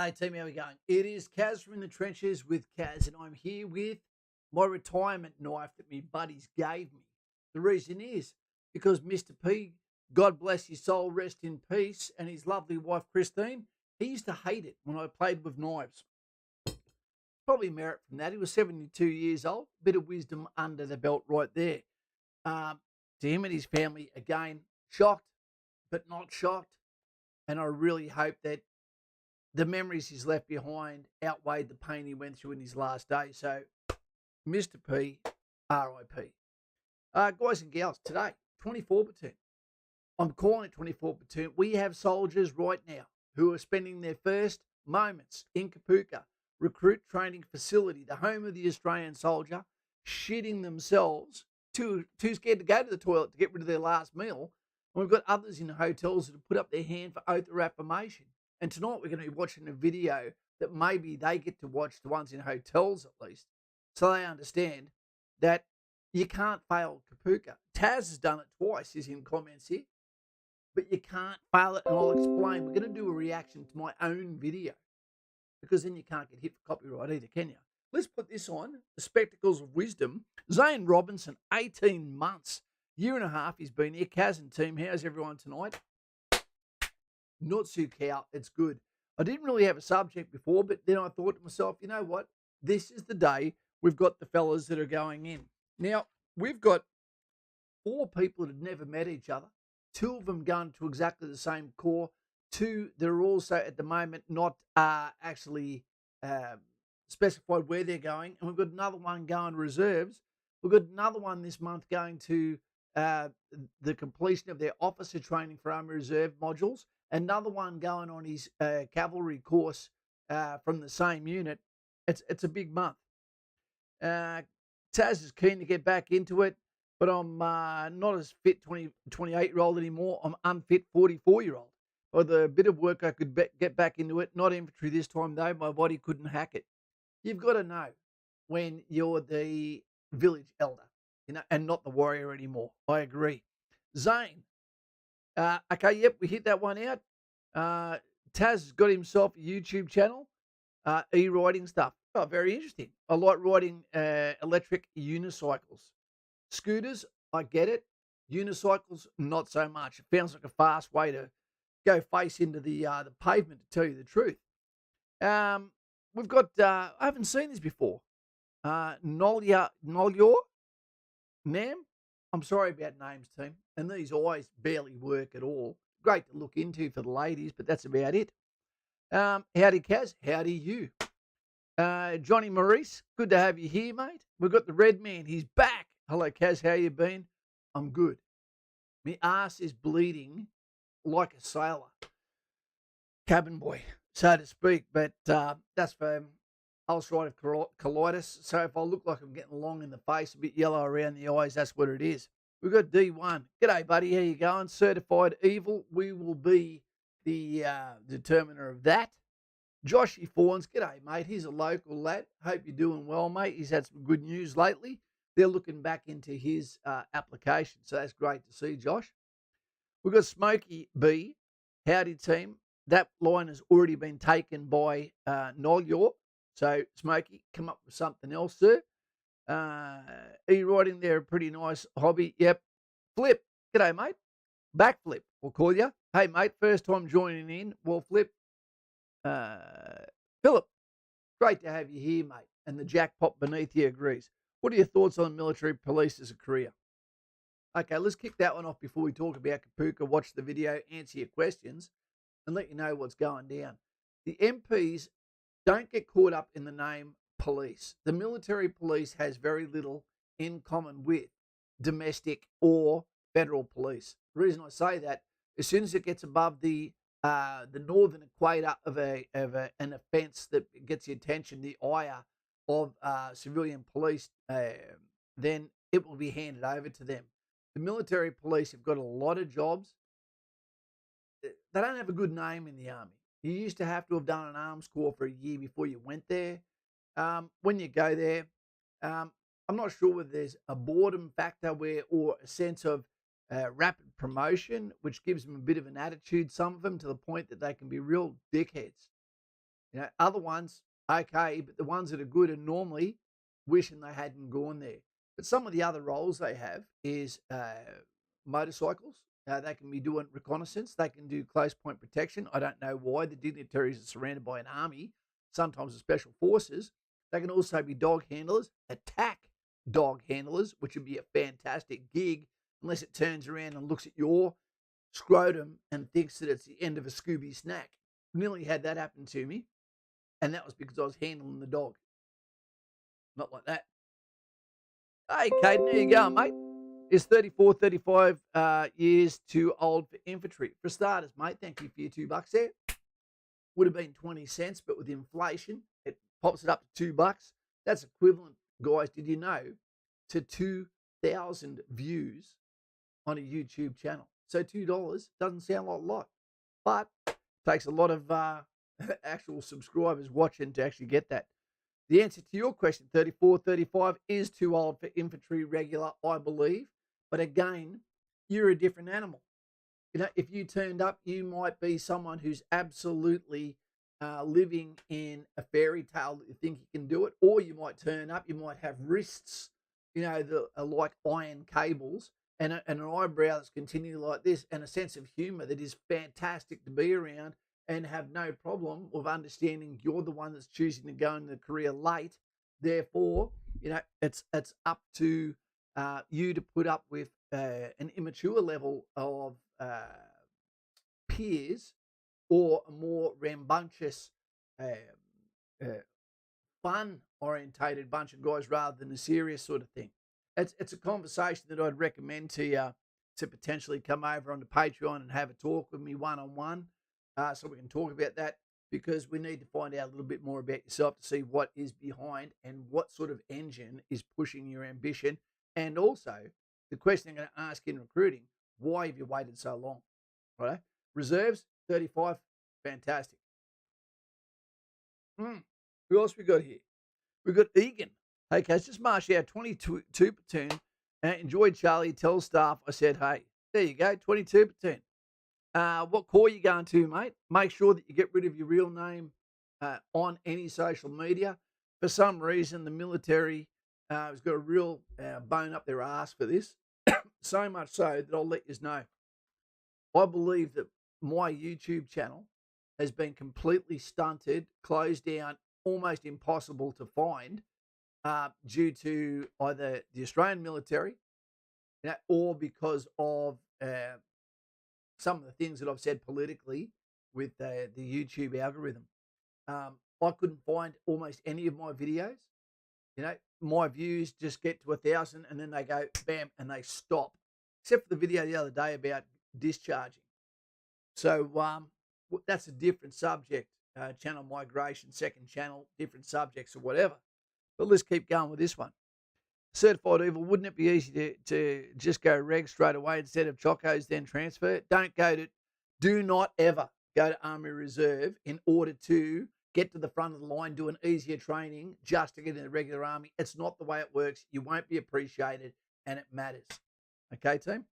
Hey team, how we going? It is Kaz from the trenches with Kaz, and I'm here with my retirement knife that my buddies gave me. The reason is because Mr. P, God bless his soul, rest in peace, and his lovely wife Christine, he used to hate it when I played with knives. Probably merit from that. He was 72 years old, bit of wisdom under the belt right there. Um, to him and his family, again, shocked, but not shocked. And I really hope that the memories he's left behind outweighed the pain he went through in his last day. So, Mr. P, RIP. Guys and gals, today, 24 Platoon. I'm calling it 24 Platoon. We have soldiers right now who are spending their first moments in Kapooka recruit training facility, the home of the Australian soldier, shitting themselves, too scared to go to the toilet to get rid of their last meal. And we've got others in hotels that have put up their hand for oath or affirmation. And tonight we're going to be watching a video that maybe they get to watch, the ones in hotels at least, so they understand that you can't fail Kapooka. Taz has done it twice, is in comments here, but you can't fail it, and I'll explain. We're going to do a reaction to my own video because then you can't get hit for copyright either, can you? Let's put this on, the spectacles of wisdom. Zane Robinson, 18 months, year and a half he's been here. Kaz and team, how's everyone tonight? Not too cow, it's good. I didn't really have a subject before, but then I thought to myself, you know what? This is the day we've got the fellas that are going in. Now, we've got four people that have never met each other, two of them going to exactly the same corps, two that are also at the moment not actually specified where they're going, and we've got another one going reserves. We've got another one this month going to uh, the completion of their officer training for Army Reserve modules, another one going on his cavalry course from the same unit. It's a big month. Uh, Taz is keen to get back into it, but I'm not as fit 28-year-old anymore. I'm unfit 44-year-old. With a bit of work, I could get back into it. Not infantry this time, though. My body couldn't hack it. You've got to know when you're the village elder, and not the warrior anymore. I agree. Zane. Okay, yep, we hit that one out. Taz has got himself a YouTube channel, e-riding stuff. Oh, very interesting. I like riding electric unicycles. Scooters, I get it. Unicycles, not so much. It sounds like a fast way to go face into the pavement, to tell you the truth. We've got, I haven't seen this before. Nolya, Nam? I'm sorry about names, team. And these eyes barely work at all. Great to look into for the ladies, but that's about it. Howdy, Kaz. Howdy, you. Johnny Maurice, good to have you here, mate. We've got the red man. He's back. Hello, Kaz. How you been? I'm good. My ass is bleeding like a sailor. Cabin boy, so to speak. But that's for ulcerative colitis. So if I look like I'm getting long in the face, a bit yellow around the eyes, that's what it is. We've got D1. G'day, buddy. How you going? Certified evil. We will be the determiner of that. Joshy Fawns. G'day, mate. He's a local lad. Hope you're doing well, mate. He's had some good news lately. They're looking back into his application. So that's great to see, Josh. We've got Smokey B. Howdy, team. That line has already been taken by Noel. So, Smokey, come up with something else, sir. E-riding there, a pretty nice hobby. Yep. Flip. G'day, mate. Backflip, we'll call you. Hey, mate, first time joining in. Well, Flip. Philip, great to have you here, mate. And the jackpot beneath you agrees. What are your thoughts on military police as a career? Okay, let's kick that one off before we talk about Kapooka. Watch the video, answer your questions, and let you know what's going down. The MPs don't get caught up in the name police. The military police has very little in common with domestic or federal police. The reason I say that, as soon as it gets above the northern equator of an offence that gets the attention, the ire of civilian police, then it will be handed over to them. The military police have got a lot of jobs. They don't have a good name in the army. You used to have to have done an arms corps for a year before you went there. When you go there, I'm not sure whether there's a boredom factor or a sense of rapid promotion, which gives them a bit of an attitude, some of them, to the point that they can be real dickheads. Other ones, okay, but the ones that are good are normally wishing they hadn't gone there. But some of the other roles they have is motorcycles. They can be doing reconnaissance. They can do close point protection. I don't know why the dignitaries are surrounded by an army, sometimes the special forces. They can also be dog handlers, attack dog handlers, which would be a fantastic gig unless it turns around and looks at your scrotum and thinks that it's the end of a Scooby snack. Nearly had that happen to me, and that was because I was handling the dog. Not like that. Hey, Caden, there you go, mate. Is 34, 35 years too old for infantry? For starters, mate, thank you for your $2 there. Would have been 20 cents, but with inflation, it pops it up to $2. That's equivalent, guys, did you know, to 2,000 views on a YouTube channel. So $2 doesn't sound like a lot, but it takes a lot of actual subscribers watching to actually get that. The answer to your question, 34, 35, is too old for infantry regular, I believe. But again, you're a different animal. If you turned up, you might be someone who's absolutely living in a fairy tale that you think you can do it. Or you might turn up, you might have wrists, that are like iron cables, and an eyebrow that's continually like this, and a sense of humour that is fantastic to be around, and have no problem with understanding you're the one that's choosing to go in the career late. Therefore, it's up to you to put up with an immature level of peers, or a more rambunctious, fun-orientated bunch of guys rather than a serious sort of thing. It's a conversation that I'd recommend to you to potentially come over onto Patreon and have a talk with me one-on-one, so we can talk about that, because we need to find out a little bit more about yourself to see what is behind and what sort of engine is pushing your ambition. And also, the question I'm going to ask in recruiting, why have you waited so long? Right? Reserves, 35, fantastic. Who else we got here? We've got Egan. Hey, Kaz, just marched out 22 platoon. Enjoyed Charlie. Tell staff I said, hey. There you go, 22 platoon. What corps you going to, mate? Make sure that you get rid of your real name on any social media. For some reason, the military has got a real bone up their ass for this. So much so that I'll let you know. I believe that my YouTube channel has been completely stunted, closed down, almost impossible to find, due to either the Australian military, or because of some of the things that I've said politically with the YouTube algorithm. I couldn't find almost any of my videos. My views just get to 1,000 and then they go bam and they stop, except for the video the other day about discharging. So that's a different subject, channel migration, second channel, different subjects or whatever. But let's keep going with this one. Certified Evil, wouldn't it be easy to just go reg straight away instead of chocos, then transfer? Do not ever go to Army Reserve in order to get to the front of the line, do an easier training just to get in the regular army. It's not the way it works. You won't be appreciated, and it matters. Okay, team?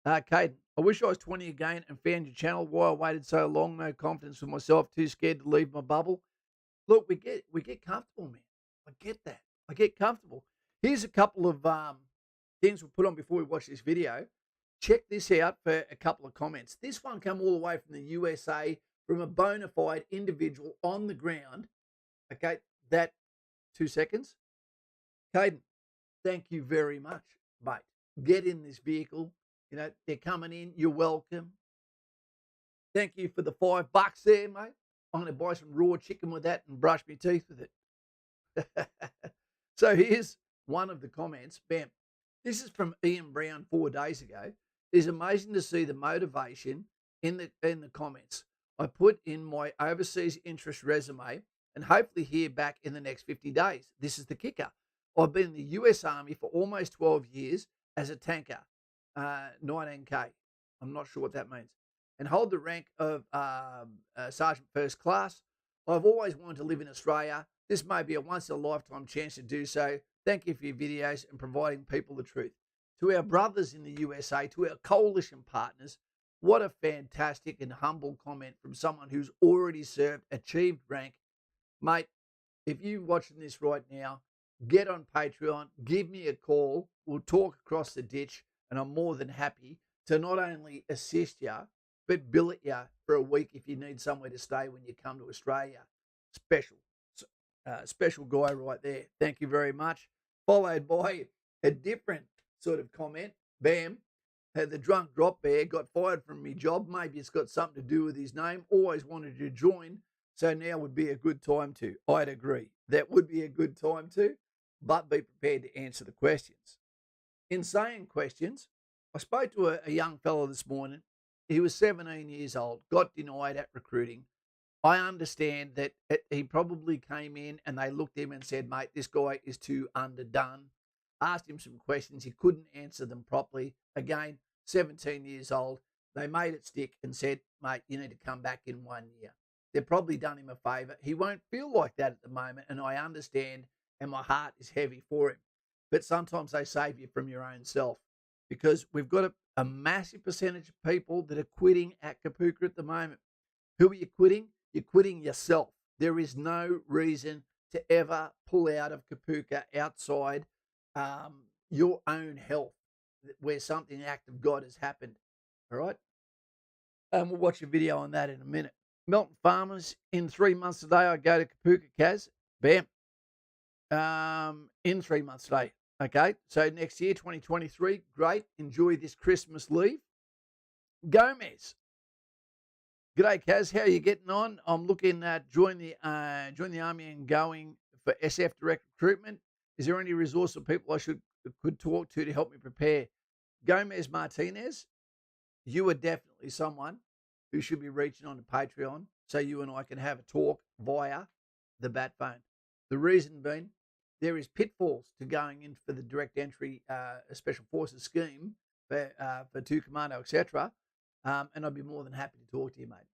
Caden, I wish I was 20 again and found your channel. Why I waited so long? No confidence with myself. Too scared to leave my bubble. Look, we get comfortable, man. I get that. I get comfortable. Here's a couple of things we'll put on before we watch this video. Check this out for a couple of comments. This one come all the way from the USA, from a bona fide individual on the ground. Okay, 2 seconds. Caden, thank you very much, mate. Get in this vehicle. They're coming in. You're welcome. Thank you for the $5 there, mate. I'm going to buy some raw chicken with that and brush my teeth with it. So here's one of the comments. Bam. This is from Ian Brown 4 days ago. It's amazing to see the motivation in the comments. I put in my overseas interest resume and hopefully hear back in the next 50 days. This is the kicker. I've been in the US Army for almost 12 years as a tanker, 19K. I'm not sure what that means. And hold the rank of Sergeant First Class. I've always wanted to live in Australia. This may be a once-in-a-lifetime chance to do so. Thank you for your videos and providing people the truth. To our brothers in the USA, to our coalition partners, What a fantastic and humble comment from someone who's already served, achieved rank. Mate, if you're watching this right now, get on Patreon, give me a call. We'll talk across the ditch, and I'm more than happy to not only assist you, but billet you for a week if you need somewhere to stay when you come to Australia. Special, special guy right there. Thank you very much. Followed by a different sort of comment. Bam. The drunk drop bear got fired from my job. Maybe it's got something to do with his name. Always wanted to join. So now would be a good time to. I'd agree. That would be a good time to, but be prepared to answer the questions. In saying questions, I spoke to a young fellow this morning. He was 17 years old, got denied at recruiting. I understand that he probably came in and they looked at him and said, mate, this guy is too underdone. Asked him some questions. He couldn't answer them properly. Again, 17 years old. They made it stick and said, mate, you need to come back in 1 year. They've probably done him a favour. He won't feel like that at the moment, and I understand, and my heart is heavy for him. But sometimes they save you from your own self, because we've got a massive percentage of people that are quitting at Kapooka at the moment. Who are you quitting? You're quitting yourself. There is no reason to ever pull out of Kapooka outside your own health, where something act of God has happened. All right? We'll watch a video on that in a minute. Melton Farmers, in 3 months today, I go to Kapooka, Kaz. Bam. In 3 months today. Okay, so next year, 2023, great. Enjoy this Christmas leave. Gomez. G'day, Kaz. How are you getting on? I'm looking at join the army and going for SF direct recruitment. Is there any resource or people I could talk to help me prepare? Gomez Martinez, you are definitely someone who should be reaching on to Patreon so you and I can have a talk via the bat phone. The reason being, there is pitfalls to going in for the direct entry special forces scheme for 2 Commando, etc. And I'd be more than happy to talk to you, mate.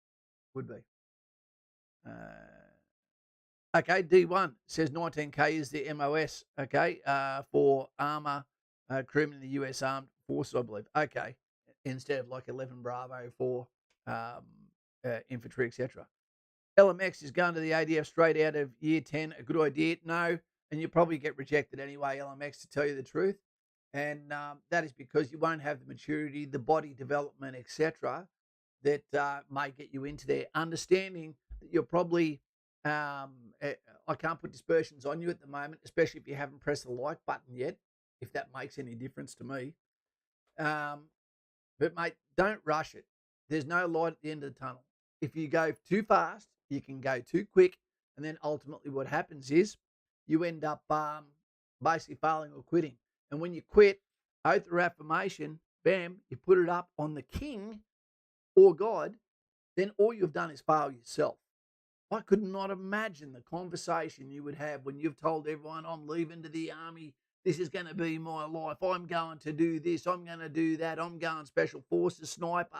Would be. Okay, D1 says 19K is the MOS, okay, for armour crewmen in the US Armed Forces, I believe. Okay, instead of like 11 Bravo for infantry, etc. LMX is going to the ADF straight out of year 10. A good idea? No, and you probably get rejected anyway, LMX, to tell you the truth. And that is because you won't have the maturity, the body development, etc., that may get you into there. Understanding that you're probably, I can't put dispersions on you at the moment, especially if you haven't pressed the like button yet, if that makes any difference to me. But, mate, don't rush it. There's no light at the end of the tunnel. If you go too fast, you can go too quick, and then ultimately what happens is you end up basically failing or quitting. And when you quit, oath or affirmation, bam, you put it up on the king or God, then all you've done is fail yourself. I could not imagine the conversation you would have when you've told everyone, I'm leaving to the army. This is going to be my life. I'm going to do this. I'm going to do that. I'm going special forces sniper,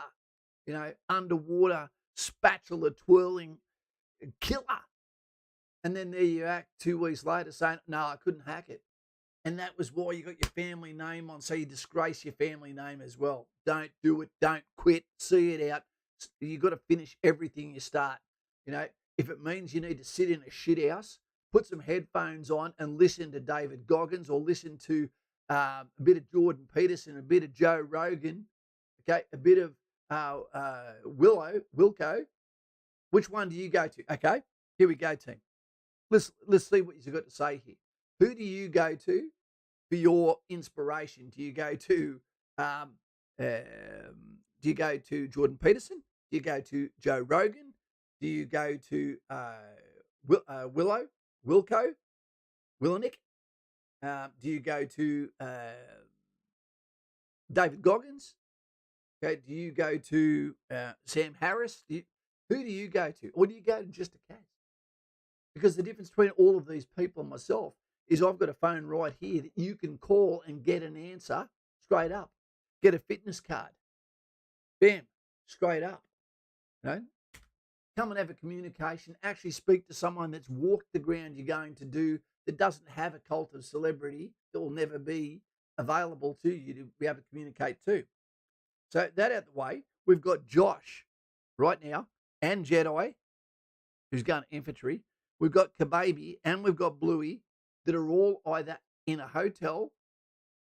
underwater spatula twirling killer. And then there you act 2 weeks later saying, no, I couldn't hack it. And that was why you got your family name on, so you disgrace your family name as well. Don't do it. Don't quit. See it out. You've got to finish everything you start. If it means you need to sit in a shit house, put some headphones on and listen to David Goggins, or listen to a bit of Jordan Peterson, a bit of Joe Rogan, okay, a bit of Wilco. Which one do you go to? Okay, here we go, team. Let's see what you've got to say here. Who do you go to for your inspiration? Do you go to Jordan Peterson? Do you go to Joe Rogan? Do you go to Wilco, Willenick? Do you go to David Goggins? Okay. Do you go to Sam Harris? Who do you go to? Or do you go to just a cat? Because the difference between all of these people and myself is I've got a phone right here that you can call and get an answer straight up. Get a fitness card. Bam, straight up. Come and have a communication. Actually speak to someone that's walked the ground you're going to do, that doesn't have a cult of celebrity that will never be available to you to be able to communicate to. So that out the way, We've got Josh right now and Jedi, who's going infantry. We've got Kababy and we've got Bluey that are all either in a hotel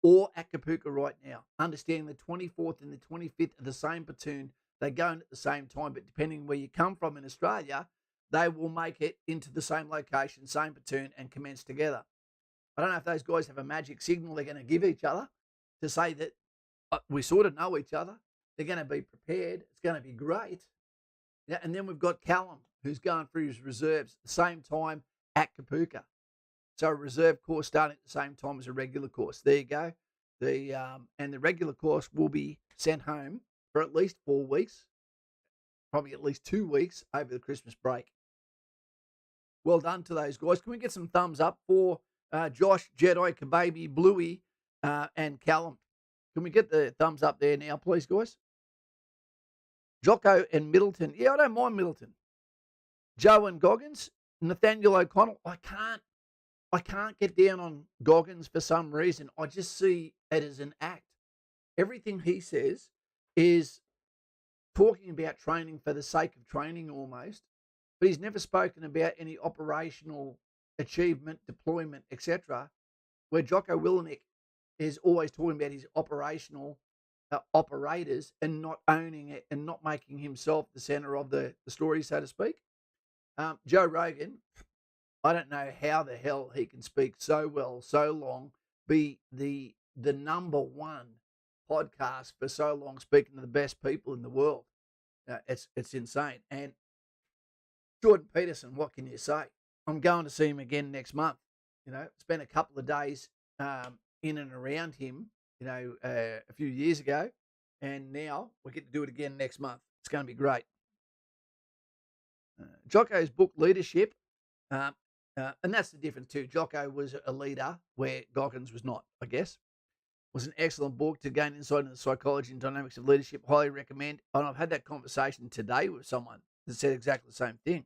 or at Kapooka right now. Understanding the 24th and the 25th are the same platoon. They go in at the same time, but depending where you come from in Australia, they will make it into the same location, same platoon, and commence together. I don't know if those guys have a magic signal they're going to give each other to say that we sort of know each other. They're going to be prepared. It's going to be great. Yeah, and then we've got Callum, who's going through his reserves at the same time at Kapooka. So a reserve course starting at the same time as a regular course. There you go. And the regular course will be sent home for at least 4 weeks, probably at least 2 weeks over the Christmas break. Well done to those guys. Can we get some thumbs up for Josh, Jedi, Kababy, Bluey, and Callum? Can we get the thumbs up there now, please, guys? Jocko and Middleton. Yeah, I don't mind Middleton. Joe and Goggins. Nathaniel O'Connell. I can't get down on Goggins for some reason. I just see it as an act. Everything he says is talking about training for the sake of training almost, but he's never spoken about any operational achievement, deployment, etc., where Jocko Willenick is always talking about his operational operators and not owning it and not making himself the center of the story, so to speak. Joe Rogan, I don't know how the hell he can speak so well, so long, be the number one podcast for so long, speaking to the best people in the world. It's insane. And Jordan Peterson, what can you say? I'm going to see him again next month. Spent a couple of days in and around him, a few years ago, and now we get to do it again next month. It's going to be great. Jocko's book, Leadership, and that's the difference too. Jocko was a leader where Goggins was not, I guess. Was an excellent book to gain insight into the psychology and dynamics of leadership. Highly recommend. And I've had that conversation today with someone that said exactly the same thing.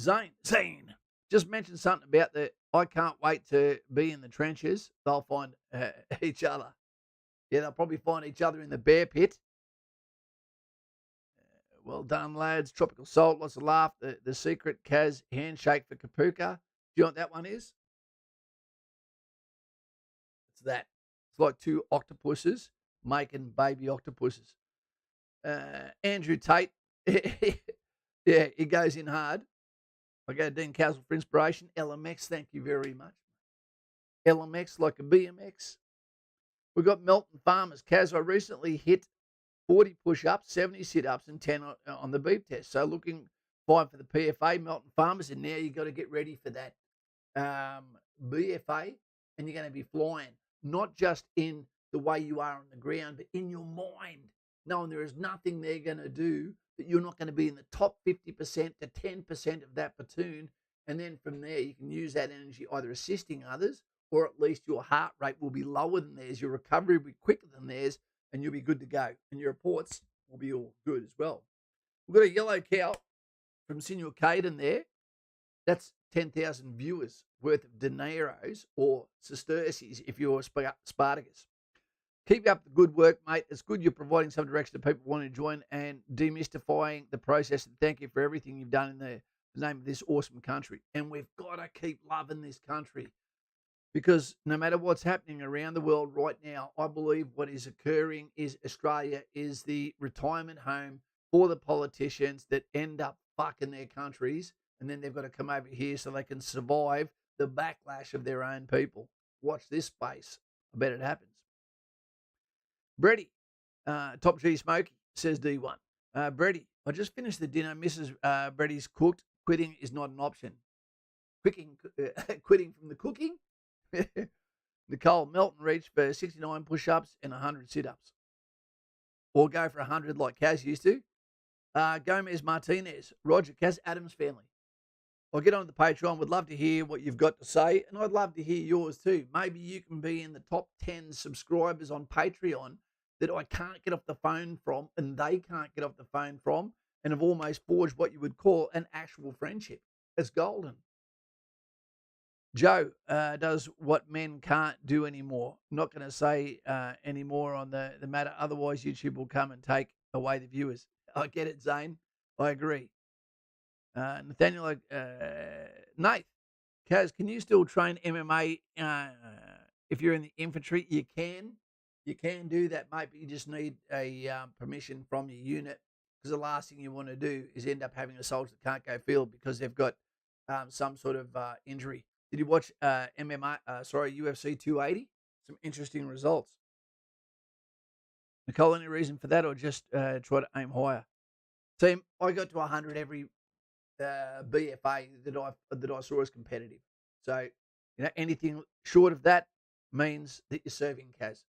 Zane, just mentioned something about I can't wait to be in the trenches. They'll find each other. Yeah, they'll probably find each other in the bear pit. Well done, lads. Tropical Salt, lots of laugh. The secret Kaz handshake for Kapooka. Do you know what that one is? It's that. It's like two octopuses making baby octopuses. Andrew Tate, yeah, he goes in hard. I go to Dean Castle for inspiration. LMX, thank you very much. LMX like a BMX. We've got Melton Farmers. Kaz, I recently hit 40 push-ups, 70 sit-ups, and 10 on the beep test. So looking fine for the PFA, Melton Farmers, and now you've got to get ready for that BFA, and you're going to be flying, not just in the way you are on the ground, but in your mind, knowing there is nothing they're going to do, that you're not going to be in the top 50% to 10% of that platoon, and then from there you can use that energy either assisting others, or at least your heart rate will be lower than theirs, your recovery will be quicker than theirs, and you'll be good to go. And your reports will be all good as well. We've got a yellow cow from Sinuel Caden there. That's 10,000 viewers worth of dineros or sesterces if you're Spartacus. Keep up the good work, mate. It's good you're providing some direction to people who want to join and demystifying the process. And thank you for everything you've done in the name of this awesome country. And we've got to keep loving this country. Because no matter what's happening around the world right now, I believe what is occurring is Australia is the retirement home for the politicians that end up fucking their countries, and then they've got to come over here so they can survive the backlash of their own people. Watch this space. I bet it happens. Brady, Top G Smoky, says D1. Brady, I just finished the dinner. Mrs. Brady's cooked. Quitting is not an option. Quitting from the cooking? Nicole Melton reached for 69 push-ups and 100 sit-ups. Or go for 100 like Kaz used to. Gomez Martinez, Roger, Kaz Adams family. I'll get on the Patreon. Would love to hear what you've got to say, and I'd love to hear yours too. Maybe you can be in the top 10 subscribers on Patreon that I can't get off the phone from, and they can't get off the phone from, and have almost forged what you would call an actual friendship. It's golden. Joe does what men can't do anymore. Not going to say any more on the matter. Otherwise, YouTube will come and take away the viewers. I get it, Zane. I agree. Nathaniel, Nate, Kaz, can you still train MMA if you're in the infantry? You can. You can do that, mate, but you just need a permission from your unit, because the last thing you want to do is end up having a soldier that can't go field because they've got some sort of injury. Did you watch UFC 280? Some interesting results. Nicole, any reason for that, or just try to aim higher? Team, I got to 100 every BFA that I saw as competitive. So, anything short of that means that you're serving, Kaz.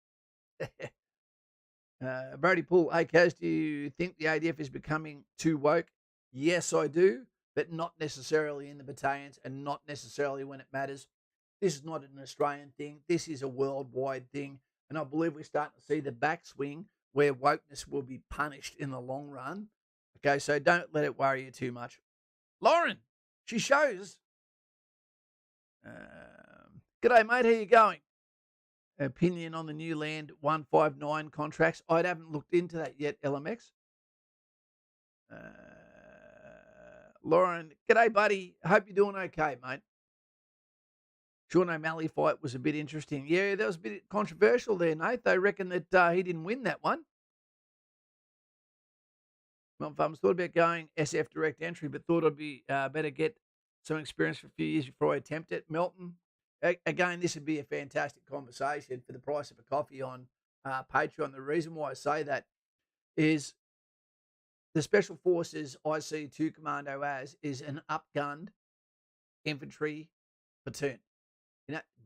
Brody Poole, hey Kaz, do you think the ADF is becoming too woke? Yes, I do, but not necessarily in the battalions and not necessarily when it matters. This is not an Australian thing. This is a worldwide thing. And I believe we're starting to see the backswing where wokeness will be punished in the long run. Okay, so don't let it worry you too much. Lauren, she shows. G'day, mate. How you going? Opinion on the new land 159 contracts. I haven't looked into that yet, LMX. Lauren, g'day, buddy. Hope you're doing okay, mate. Sean O'Malley fight was a bit interesting. Yeah, that was a bit controversial there, Nate. They reckon that he didn't win that one. Mum Farms thought about going SF direct entry, but thought I'd be better get some experience for a few years before I attempt it. Melton, again, this would be a fantastic conversation for the price of a coffee on Patreon. The reason why I say that is the Special Forces I see 2 Commando as is an upgunned infantry platoon.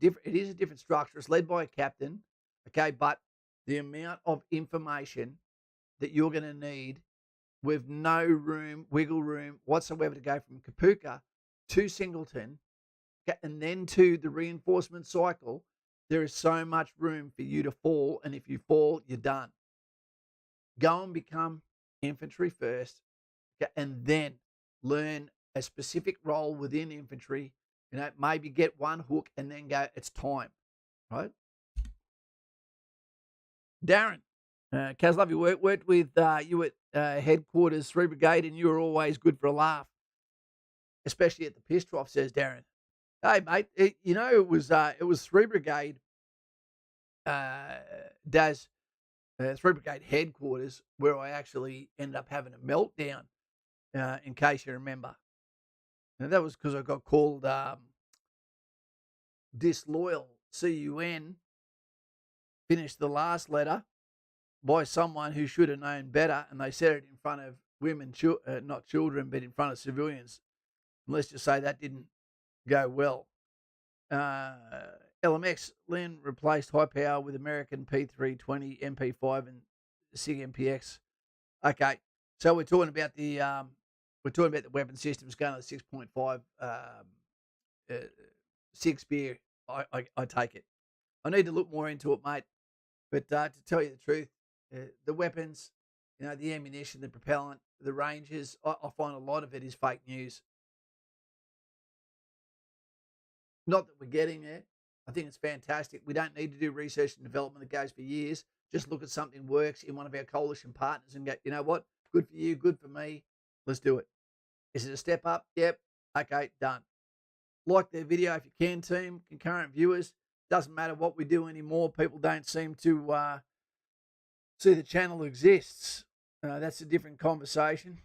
It is a different structure. It's led by a captain, okay, but the amount of information that you're going to need with no wiggle room whatsoever to go from Kapooka to Singleton and then to the reinforcement cycle, there is so much room for you to fall, and if you fall, you're done. Go and become infantry first, and then learn a specific role within infantry. Maybe get one hook and then go, it's time, right? Darren, Kaz, love your work. Worked with you at headquarters, 3 Brigade, and you were always good for a laugh, especially at the piss trough, says Darren. Hey, mate, it was 3 Brigade, Daz, 3 Brigade headquarters, where I actually ended up having a meltdown, in case you remember. And that was because I got called disloyal, CUN, finished the last letter, by someone who should have known better, and they said it in front of women, not children, but in front of civilians. And let's just say that didn't go well. LMX, Lynn replaced high power with American P320, MP5, and SIG MPX. Okay, so we're talking about the weapon systems going to the 6.5 SIG spear. I take it. I need to look more into it, mate. But to tell you the truth, the weapons, the ammunition, the propellant, the ranges, I find a lot of it is fake news. Not that we're getting there. I think it's fantastic. We don't need to do research and development that goes for years. Just look at something works in one of our coalition partners and go, you know what? Good for you, good for me. Let's do it. Is it a step up? Yep. Okay, done. Like the video if you can, team. Concurrent viewers. Doesn't matter what we do anymore. People don't seem to see the channel exists. That's a different conversation.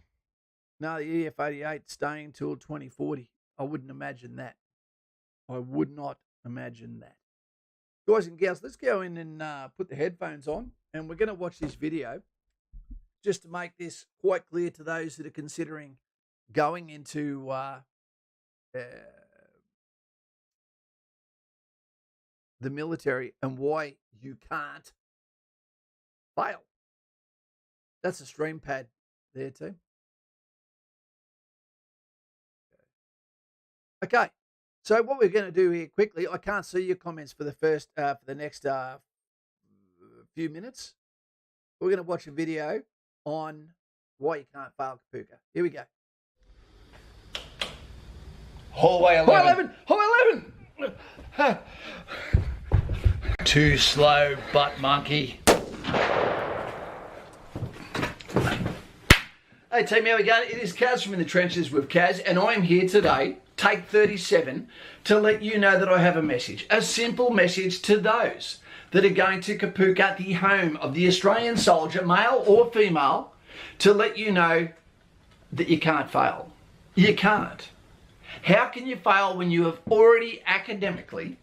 No, the EF-88 staying till 2040. I wouldn't imagine that. I would not imagine that. Guys and gals, let's go in and put the headphones on, and we're going to watch this video just to make this quite clear to those that are considering going into the military and why you can't fail. That's a stream pad there too. Okay. So what we're going to do here quickly, I can't see your comments for the next few minutes. We're going to watch a video on why you can't fail Kapooka. Here we go. Hallway 11. Hallway 11. Too slow, butt monkey. Hey team, how we going? It is Kaz from In the Trenches with Kaz, and I'm here today, take 37, to let you know that I have a message. A simple message to those that are going to Kapooka, the home of the Australian soldier, male or female, to let you know that you can't fail. You can't. How can you fail when you have already academically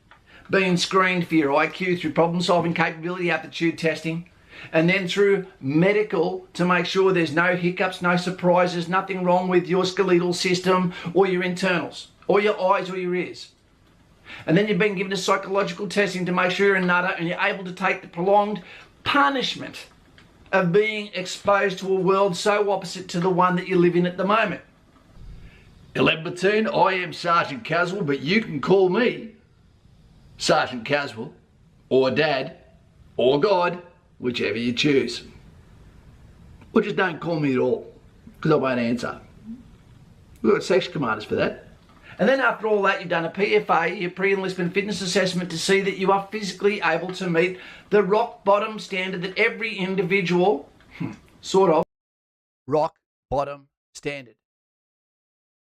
been screened for your IQ through problem-solving capability aptitude testing, and then through medical to make sure there's no hiccups, no surprises, nothing wrong with your skeletal system or your internals or your eyes or your ears. And then you've been given a psychological testing to make sure you're a nutter and you're able to take the prolonged punishment of being exposed to a world so opposite to the one that you live in at the moment. 11 Platoon, I am Sergeant Caswell, but you can call me Sergeant Caswell or Dad or God, whichever you choose. Or just don't call me at all, because I won't answer. We've got section commanders for that. And then after all that, you've done a PFA, your pre-enlistment fitness assessment, to see that you are physically able to meet the rock bottom standard that every individual, sort of, rock bottom standard.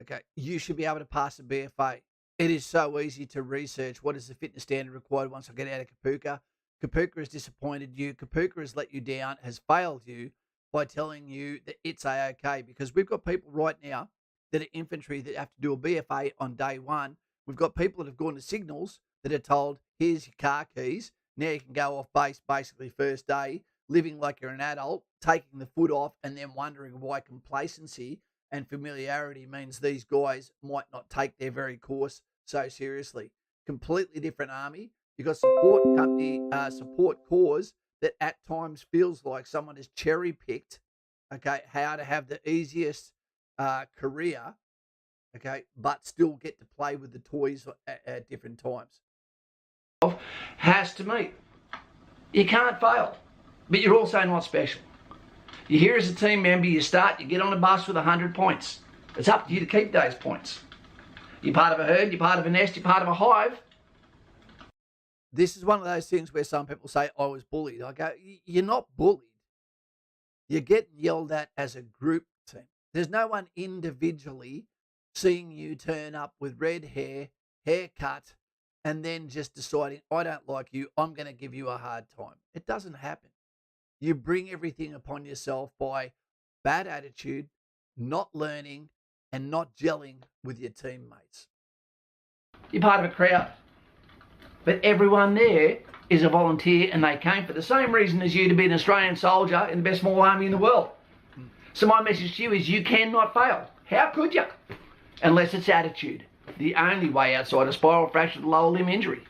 Okay, you should be able to pass a BFA. It is so easy to research what is the fitness standard required once I get out of Kapooka. Kapooka has disappointed you. Kapooka has let you down, has failed you by telling you that it's A-OK, because we've got people right now that are infantry that have to do a BFA on day one. We've got people that have gone to signals that are told, here's your car keys. Now you can go off base basically first day, living like you're an adult, taking the foot off, and then wondering why complacency and familiarity means these guys might not take their very course so seriously. Completely different army. You've got support company, support corps that at times feels like someone has cherry-picked, okay, how to have the easiest career, okay, but still get to play with the toys at different times. Has to meet. You can't fail, but you're also not special. You're here as a team member, you start, you get on a bus with 100 points. It's up to you to keep those points. You're part of a herd, you're part of a nest, you're part of a hive. This is one of those things where some people say, I was bullied. I go, you're not bullied. You're getting yelled at as a group team. There's no one individually seeing you turn up with red hair, haircut, and then just deciding, I don't like you, I'm going to give you a hard time. It doesn't happen. You bring everything upon yourself by bad attitude, not learning, and not gelling with your teammates. You're part of a crowd. But everyone there is a volunteer, and they came for the same reason as you, to be an Australian soldier in the best small army in the world. So my message to you is you cannot fail. How could you? Unless it's attitude. The only way outside a spiral fracture, lower limb injury.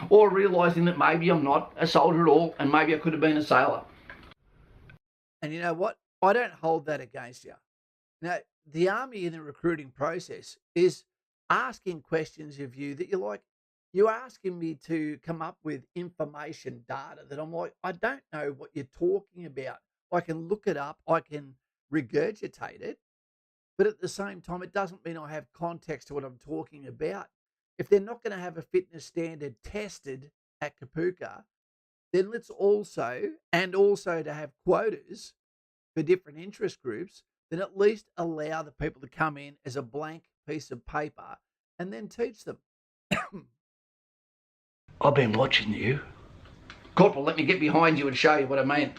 Or realising that maybe I'm not a soldier at all, and maybe I could have been a sailor. And you know what? I don't hold that against you. Now, the army in the recruiting process is asking questions of you that you're like, you're asking me to come up with information data that I'm like, I don't know what you're talking about. I can look it up, I can regurgitate it, but at the same time, it doesn't mean I have context to what I'm talking about. If they're not going to have a fitness standard tested at Kapooka, then let's also to have quotas for different interest groups, then at least allow the people to come in as a blank piece of paper and then teach them. I've been watching you. Corporal, let me get behind you and show you what I mean.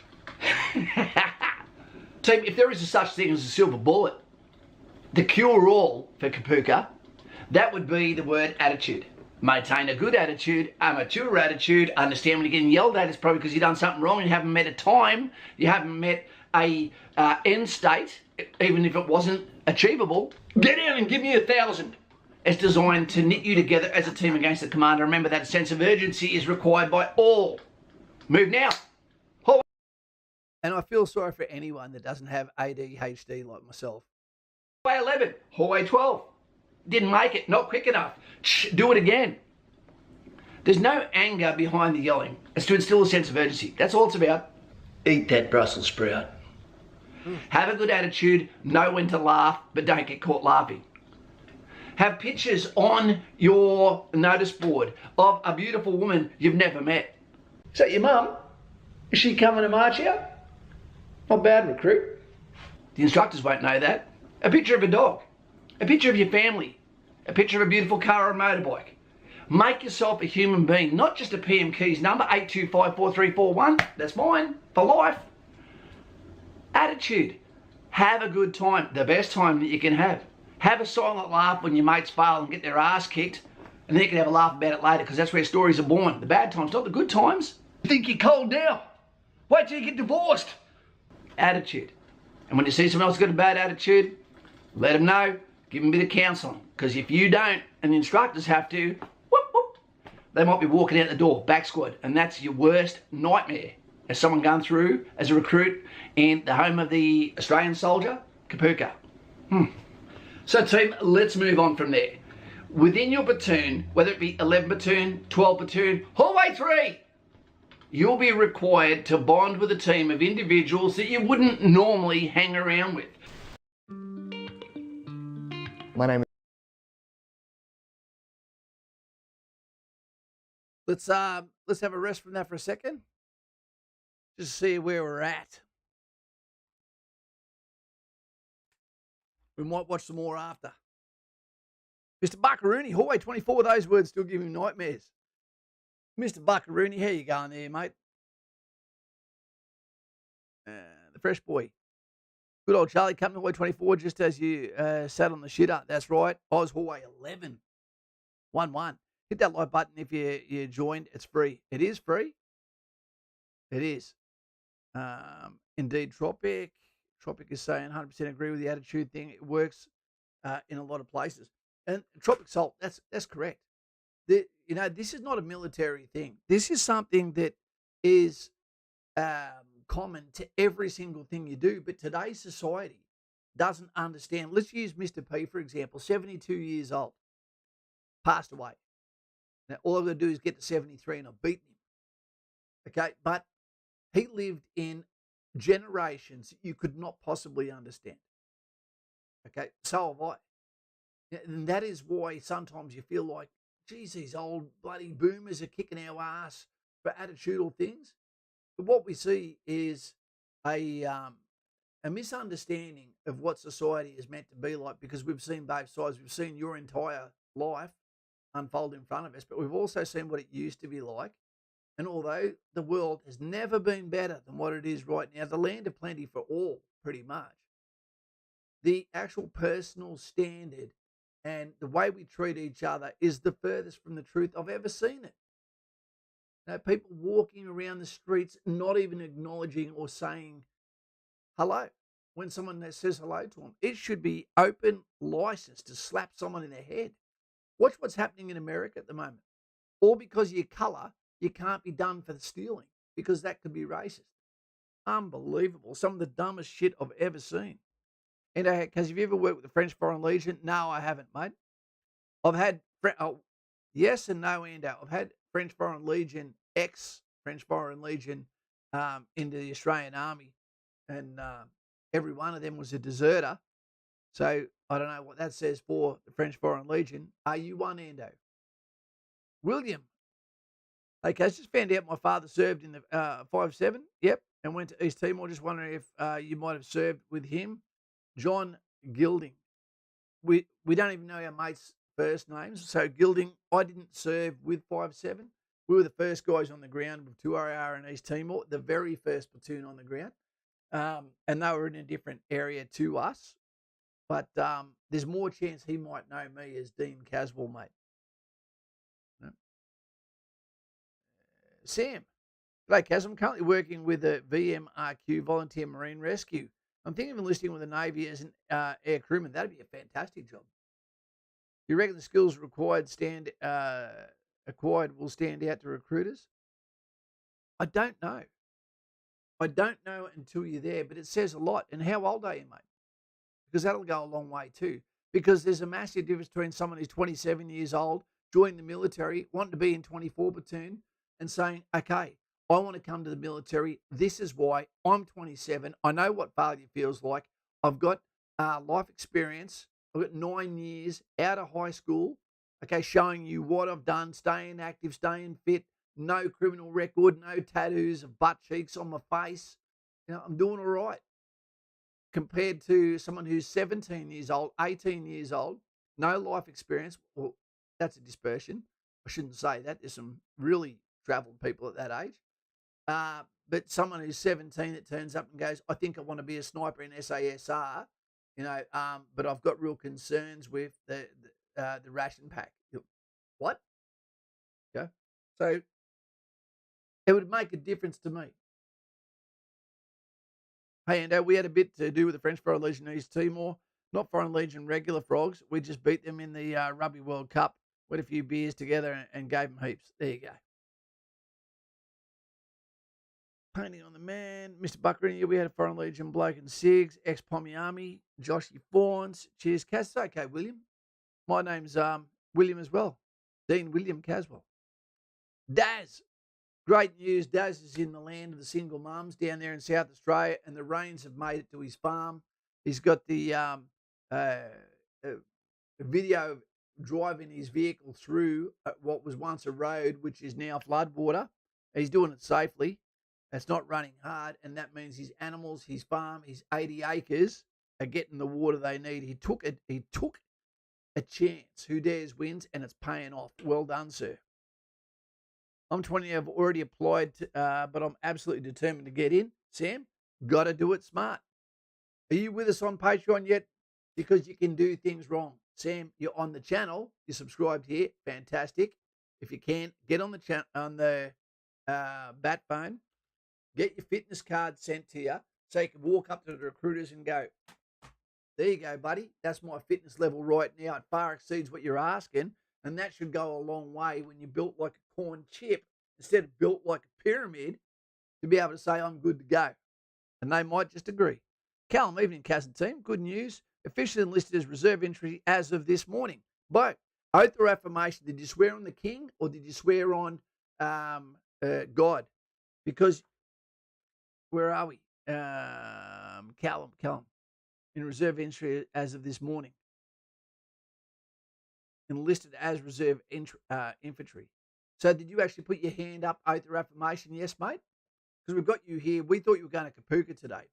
Team, if there is a such thing as a silver bullet, the cure-all for Kapooka, that would be the word attitude. Maintain a good attitude, a mature attitude. Understand when you're getting yelled at, it's probably because you've done something wrong, you haven't met a time, you haven't met a end state, even if it wasn't achievable. Get in and give me 1,000. It's designed to knit you together as a team against the commander. Remember that a sense of urgency is required by all. Move now. And I feel sorry for anyone that doesn't have ADHD like myself. Hallway 11, hallway 12. Didn't make it, not quick enough. Do it again. There's no anger behind the yelling. It's to instill a sense of urgency. That's all it's about. Eat that Brussels sprout. Have a good attitude, know when to laugh, but don't get caught laughing. Have pictures on your notice board of a beautiful woman you've never met. Is that your mum? Is she coming to march out? Not bad, recruit. The instructors won't know that. A picture of a dog. A picture of your family. A picture of a beautiful car or a motorbike. Make yourself a human being, not just a PM Keys number, 8254341. That's mine, for life. Attitude. Have a good time, the best time that you can have. Have a silent laugh when your mates fail and get their ass kicked, and then you can have a laugh about it later, because that's where stories are born. The bad times, not the good times. You think you're cold now? Wait till you get divorced. Attitude. And when you see someone else got a bad attitude, let them know, give them a bit of counselling, because if you don't, and the instructors have to, whoop, whoop, they might be walking out the door, back squad, and that's your worst nightmare. As someone going through as a recruit in the home of the Australian soldier, Kapooka. So team, let's move on from there. Within your platoon, whether it be 11 platoon, 12 platoon, hallway 3, you'll be required to bond with a team of individuals that you wouldn't normally hang around with. My name is... Let's have a rest from that for a second. Just see where we're at. We might watch some more after. Mr. Buckaroony, hallway 24, those words still give him nightmares. Mr. Buckaroony, how you going there, mate? The fresh boy. Good old Charlie, coming hallway 24 just as you sat on the shitter. That's right. I was hallway 11. 1-1. Hit that like button if you joined. It's free. It is free. It is. Indeed, Tropic is saying 100% agree with the attitude thing. It works in a lot of places. And Tropic Salt, that's correct. This is not a military thing. This is something that is common to every single thing you do. But today's society doesn't understand. Let's use Mr. P, for example, 72 years old, passed away. Now, all I've got to do is get to 73 and I've beaten him. Okay, but he lived in generations you could not possibly understand. Okay, so have I. And that is why sometimes you feel like, geez, these old bloody boomers are kicking our ass for attitudinal things. But what we see is a misunderstanding of what society is meant to be like, because we've seen both sides. We've seen your entire life unfold in front of us, but we've also seen what it used to be like. And although the world has never been better than what it is right now, the land of plenty for all, pretty much, the actual personal standard and the way we treat each other is the furthest from the truth I've ever seen it. People walking around the streets not even acknowledging or saying hello when someone says hello to them. It should be open license to slap someone in the head. Watch what's happening in America at the moment. All because of your colour, you can't be done for stealing, because that could be racist. Unbelievable. Some of the dumbest shit I've ever seen. And because have you ever worked with the French Foreign Legion? No, I haven't, mate. I've had, yes and no, Ando. I've had French Foreign Legion, ex-French Foreign Legion into the Australian Army, and every one of them was a deserter. So I don't know what that says for the French Foreign Legion. Are you one, Ando? William. Okay, I just found out my father served in the 5-7. Yep, and went to East Timor. Just wondering if you might have served with him. John Gilding. We don't even know our mates' first names. So Gilding, I didn't serve with 5-7. We were the first guys on the ground with 2RR in East Timor, the very first platoon on the ground. And they were in a different area to us. But there's more chance he might know me as Dean Caswell, mate. No. Sam. G'day, Kaz. I'm currently working with a VMRQ, Volunteer Marine Rescue. I'm thinking of enlisting with the Navy as an air crewman. That'd be a fantastic job. You reckon the skills acquired will stand out to recruiters? I don't know. I don't know until you're there, but it says a lot. And how old are you, mate? Because that'll go a long way too. Because there's a massive difference between someone who's 27 years old, joining the military, wanting to be in 24 platoon, and saying, okay, I want to come to the military. This is why. I'm 27. I know what failure feels like. I've got life experience. I've got 9 years out of high school, okay, showing you what I've done, staying active, staying fit, no criminal record, no tattoos of butt cheeks on my face. I'm doing all right. compared to someone who's 17 years old, 18 years old, no life experience. Well, that's a dispersion. I shouldn't say that. There's some really travelled people at that age. But someone who's 17 that turns up and goes, I think I want to be a sniper in SASR, but I've got real concerns with the ration pack. What? Yeah. So it would make a difference to me. Hey, and we had a bit to do with the French Foreign Legion East Timor. Not Foreign Legion regular frogs. We just beat them in the Rugby World Cup. We had a few beers together and gave them heaps. There you go. Painting on the man. Mr. Bucker in here. We had a Foreign Legion bloke and SIGs. Ex-Pommy Army. Joshy Fawns. Cheers, Cas. It's okay, William. My name's William as well. Dean William Caswell. Daz. Great news. Daz is in the land of the single mums down there in South Australia, and the rains have made it to his farm. He's got the video of driving his vehicle through what was once a road, which is now floodwater. He's doing it safely. It's not running hard, and that means his animals, his farm, his 80 acres are getting the water they need. He took a chance. Who dares wins, and it's paying off. Well done, sir. I'm 20. I've already applied, but I'm absolutely determined to get in. Sam, got to do it smart. Are you with us on Patreon yet? Because you can do things wrong. Sam, you're on the channel. You're subscribed here. Fantastic. If you can, get on the channel on the bat phone. Get your fitness card sent to you so you can walk up to the recruiters and go, there you go, buddy. That's my fitness level right now. It far exceeds what you're asking. And that should go a long way when you're built like a corn chip instead of built like a pyramid to be able to say, I'm good to go. And they might just agree. Callum, evening, Kaz and team. Good news. Officially enlisted as reserve entry as of this morning. But oath or affirmation, did you swear on the king or did you swear on God? Because where are we? Callum, in reserve entry as of this morning. Enlisted as reserve infantry. So did you actually put your hand up, oath or affirmation? Yes, mate? Because we've got you here. We thought you were going to Kapooka today.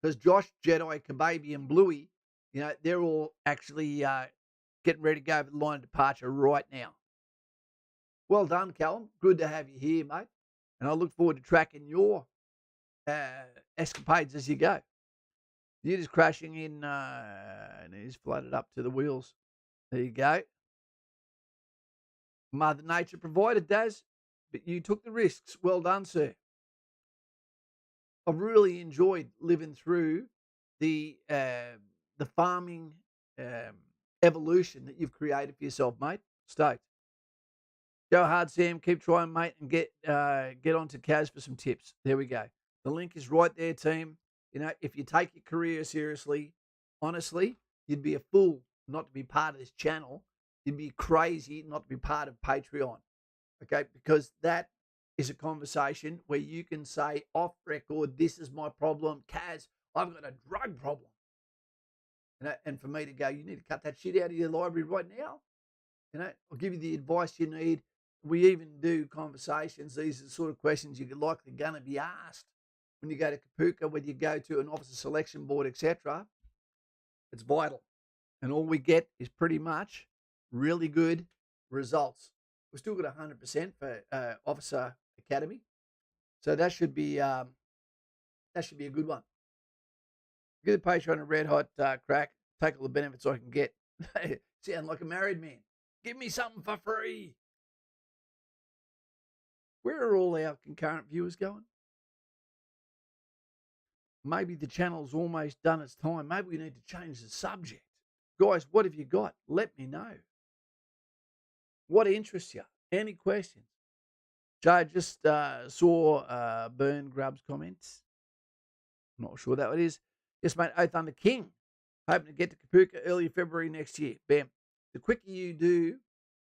Because Josh, Jedi, Kababy, and Bluey, they're all actually getting ready to go over the line of departure right now. Well done, Callum. Good to have you here, mate. And I look forward to tracking your escapades as you go. You're just crashing in, and it is flooded up to the wheels. There you go. Mother Nature provided, Daz, but you took the risks. Well done, sir. I've really enjoyed living through the farming evolution that you've created for yourself, mate. Stoked. Go hard, Sam. Keep trying, mate, and get on to Kaz for some tips. There we go. The link is right there, team. If you take your career seriously, honestly, you'd be a fool not to be part of this channel. You'd be crazy not to be part of Patreon, okay? Because that is a conversation where you can say off record, this is my problem. Kaz, I've got a drug problem. And for me to go, you need to cut that shit out of your library right now. I'll give you the advice you need. We even do conversations. These are the sort of questions you're likely going to be asked when you go to Kapooka, whether you go to an officer selection board, etc. It's vital. And all we get is pretty much really good results. We've still got 100% for Officer Academy. So that should be a good one. Give the Patreon a red hot crack. Take all the benefits I can get. Sound like a married man. Give me something for free. Where are all our concurrent viewers going? Maybe the channel's almost done its time. Maybe we need to change the subject. Guys, what have you got? Let me know. What interests you? Any questions? Joe just saw Burn Grub's comments. I'm not sure that what it is. Yes, mate, Oath Under King. Hoping to get to Kapooka early February next year. Bam. The quicker you do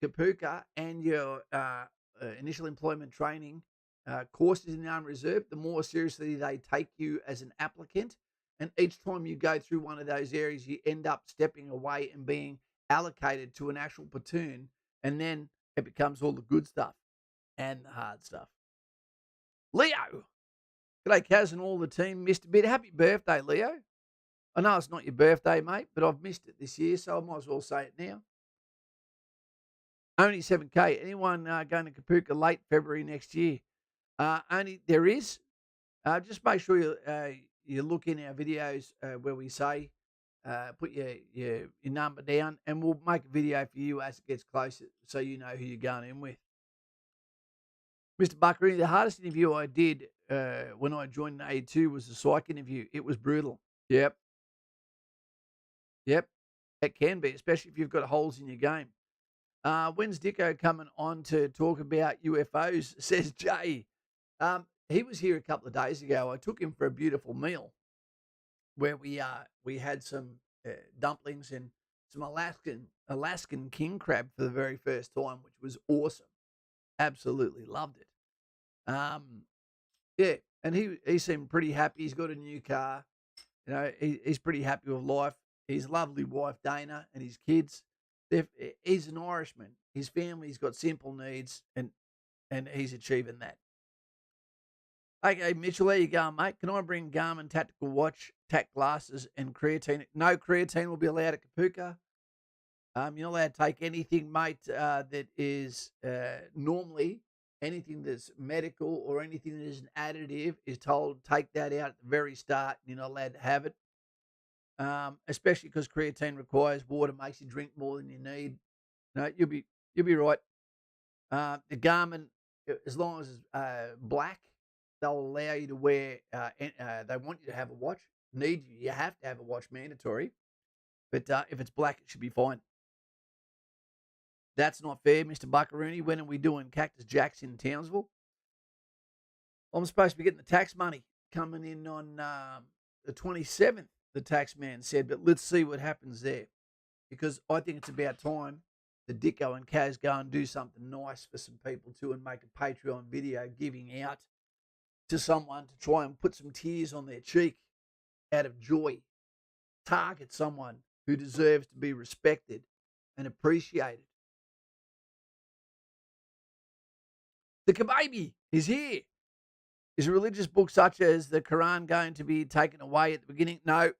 Kapooka and your initial employment training courses in the Army Reserve, the more seriously they take you as an applicant. And each time you go through one of those areas, you end up stepping away and being allocated to an actual platoon. And then it becomes all the good stuff and the hard stuff. Leo. G'day, Kaz and all the team. Missed a bit. Happy birthday, Leo. I know it's not your birthday, mate, but I've missed it this year, so I might as well say it now. Only 7K. Anyone going to Kapooka late February next year? Only there is. Just make sure you look in our videos where we say put your number down, and we'll make a video for you as it gets closer, so you know who you're going in with. Mr. Buckery, the hardest interview I did when I joined A2 was the psych interview. It was brutal. Yep. It can be, especially if you've got holes in your game. When's Dicko coming on to talk about UFOs, says Jay. He was here a couple of days ago. I took him for a beautiful meal where we had some dumplings and some Alaskan king crab for the very first time, which was awesome. Absolutely loved it. Yeah, and he seemed pretty happy. He's got a new car. You know, he's pretty happy with life. His lovely wife Dana and his kids. He's an Irishman. His family's got simple needs, and he's achieving that. Okay, Mitchell, there you go, mate. Can I bring Garmin tactical watch, tack glasses, and creatine? No creatine will be allowed at Kapooka. You're not allowed to take anything, mate, that is normally anything that's medical or anything that is an additive is told take that out at the very start. You're not allowed to have it, especially because creatine requires water, makes you drink more than you need. No, you'll be right. The Garmin, as long as it's black, they'll allow you to wear. They want you to have a watch. You have to have a watch, mandatory. But if it's black, it should be fine. That's not fair, Mr. Buckaroony. When are we doing Cactus Jacks in Townsville? I'm supposed to be getting the tax money coming in on the 27th, the tax man said, but let's see what happens there. Because I think it's about time the Dicko and Kaz go and do something nice for some people too and make a Patreon video giving out to someone to try and put some tears on their cheek out of joy. Target someone who deserves to be respected and appreciated. The Kababy is here. Is a religious book such as the Quran going to be taken away at the beginning? No,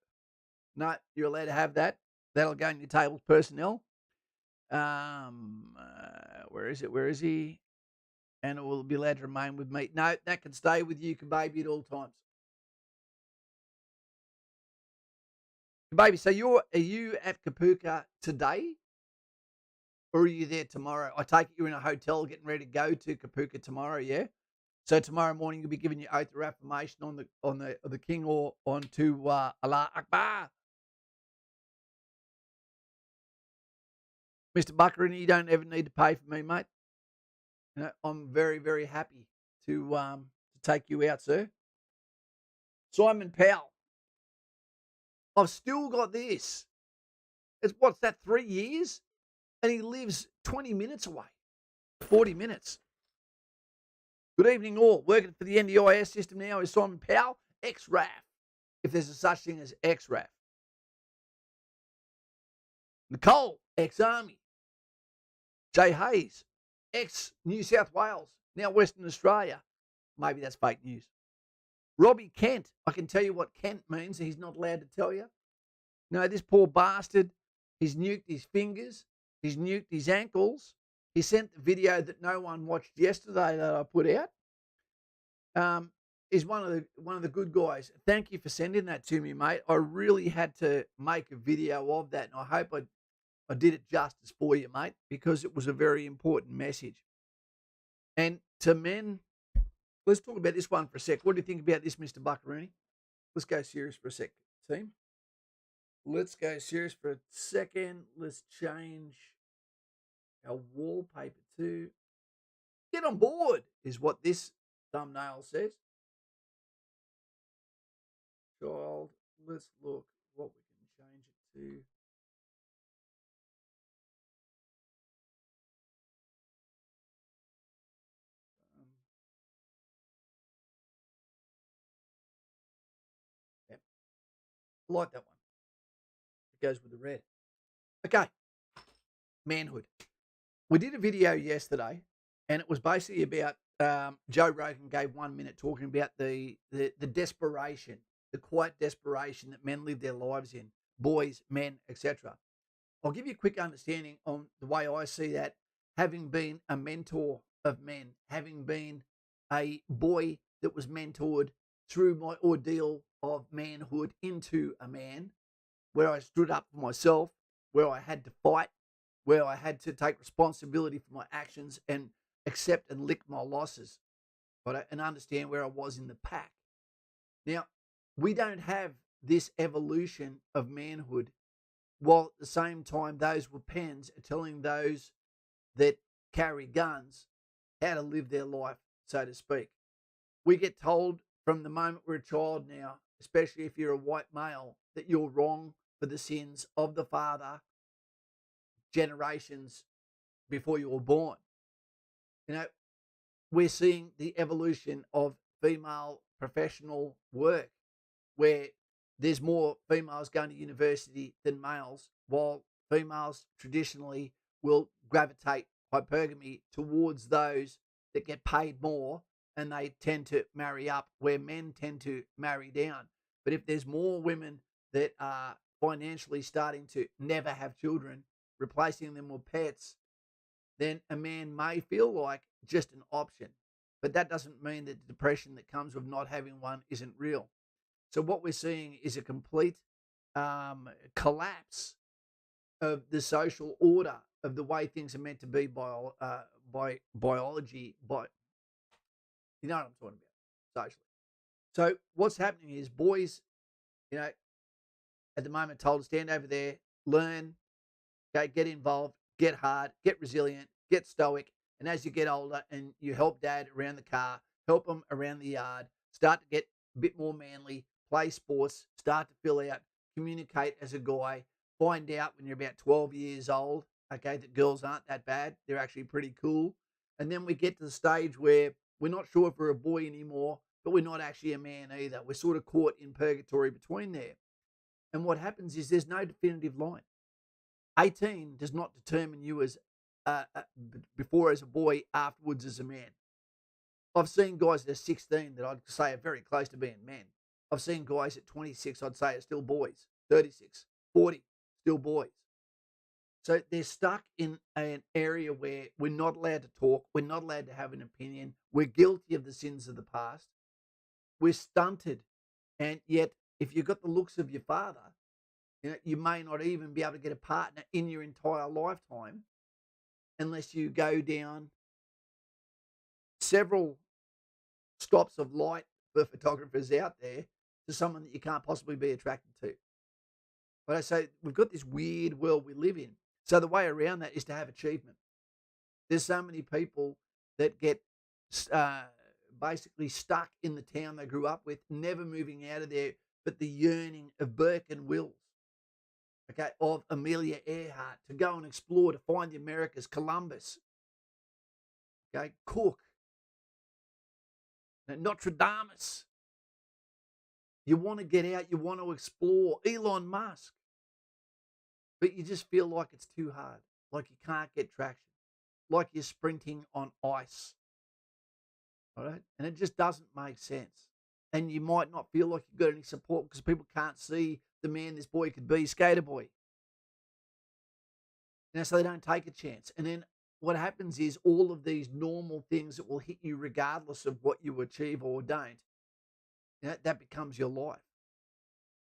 you're allowed to have that. That'll go in your tables personnel. Where is it? Where is he? And it will be allowed to remain with me. No, that can stay with you, Kababy, at all times. Kababy, so are you at Kapooka today? Or are you there tomorrow? I take it you're in a hotel getting ready to go to Kapooka tomorrow, yeah? So tomorrow morning you'll be giving your oath of affirmation on the king or onto Allah Akbar. Mr. Buckerin, you don't ever need to pay for me, mate. You know, I'm very, very happy to take you out, sir. Simon Powell. I've still got this. What's that, 3 years? And he lives 20 minutes away, 40 minutes. Good evening, all. Working for the NDIS system now is Simon Powell, ex-RAF, if there's a such thing as ex-RAF. Nicole, ex-Army. Jay Hayes, ex-New South Wales, now Western Australia. Maybe that's fake news. Robbie Kent, I can tell you what Kent means. He's not allowed to tell you. No, this poor bastard, he's nuked his fingers. He's nuked his ankles. He sent the video that no one watched yesterday that I put out. He's one of the good guys. Thank you for sending that to me, mate. I really had to make a video of that, and I hope I did it justice for you, mate, because it was a very important message. And to men, let's talk about this one for a sec. What do you think about this, Mr. Buckaroony? Let's go serious for a sec, team. Let's go serious for a second. Let's change our wallpaper to get on board is what this thumbnail says. Child, let's look what we can change it to. Yep. I like that one. It goes with the red. Okay. Manhood. We did a video yesterday, and it was basically about Joe Rogan gave 1 minute talking about the desperation the quiet desperation that men live their lives in, boys, men, etc. I'll give you a quick understanding on the way I see that, having been a mentor of men, having been a boy that was mentored through my ordeal of manhood into a man, where I stood up for myself, where I had to fight, where I had to take responsibility for my actions and accept and lick my losses, right, and understand where I was in the pack. Now, we don't have this evolution of manhood, while at the same time those with pens are telling those that carry guns how to live their life, so to speak. We get told from the moment we're a child now, especially if you're a white male, that you're wrong for the sins of the father generations before you were born. You know, we're seeing the evolution of female professional work, where there's more females going to university than males, while females traditionally will gravitate hypergamy towards those that get paid more, and they tend to marry up, where men tend to marry down. But if there's more women that are financially starting to never have children, replacing them with pets, then a man may feel like just an option. But that doesn't mean that the depression that comes with not having one isn't real. So what we're seeing is a complete collapse of the social order of the way things are meant to be by biology, by, you know what I'm talking about, socially. So what's happening is boys, you know, at the moment told to stand over there, learn, okay, get involved, get hard, get resilient, get stoic. And as you get older and you help dad around the car, help him around the yard, start to get a bit more manly, play sports, start to fill out, communicate as a guy, find out when you're about 12 years old, okay, that girls aren't that bad. They're actually pretty cool. And then we get to the stage where we're not sure if we're a boy anymore, but we're not actually a man either. We're sort of caught in purgatory between there. And what happens is there's no definitive line. 18 does not determine you as before as a boy, afterwards as a man. I've seen guys that are 16 that I'd say are very close to being men. I've seen guys at 26 I'd say are still boys, 36, 40, still boys. So they're stuck in an area where we're not allowed to talk, we're not allowed to have an opinion, we're guilty of the sins of the past, we're stunted, and yet if you've got the looks of your father, you know, you may not even be able to get a partner in your entire lifetime unless you go down several stops of light for photographers out there to someone that you can't possibly be attracted to. But I say we've got this weird world we live in. So the way around that is to have achievement. There's so many people that get basically stuck in the town they grew up with, never moving out of there, but the yearning of Burke and Wills, okay, of Amelia Earhart, to go and explore, to find the Americas, Columbus, okay, Cook, Notre Dame. You want to get out, you want to explore, Elon Musk, but you just feel like it's too hard, like you can't get traction, like you're sprinting on ice, all right? And it just doesn't make sense. And you might not feel like you've got any support because people can't see the man this boy could be, skater boy. You know, so they don't take a chance. And then what happens is all of these normal things that will hit you regardless of what you achieve or don't, you know, that becomes your life.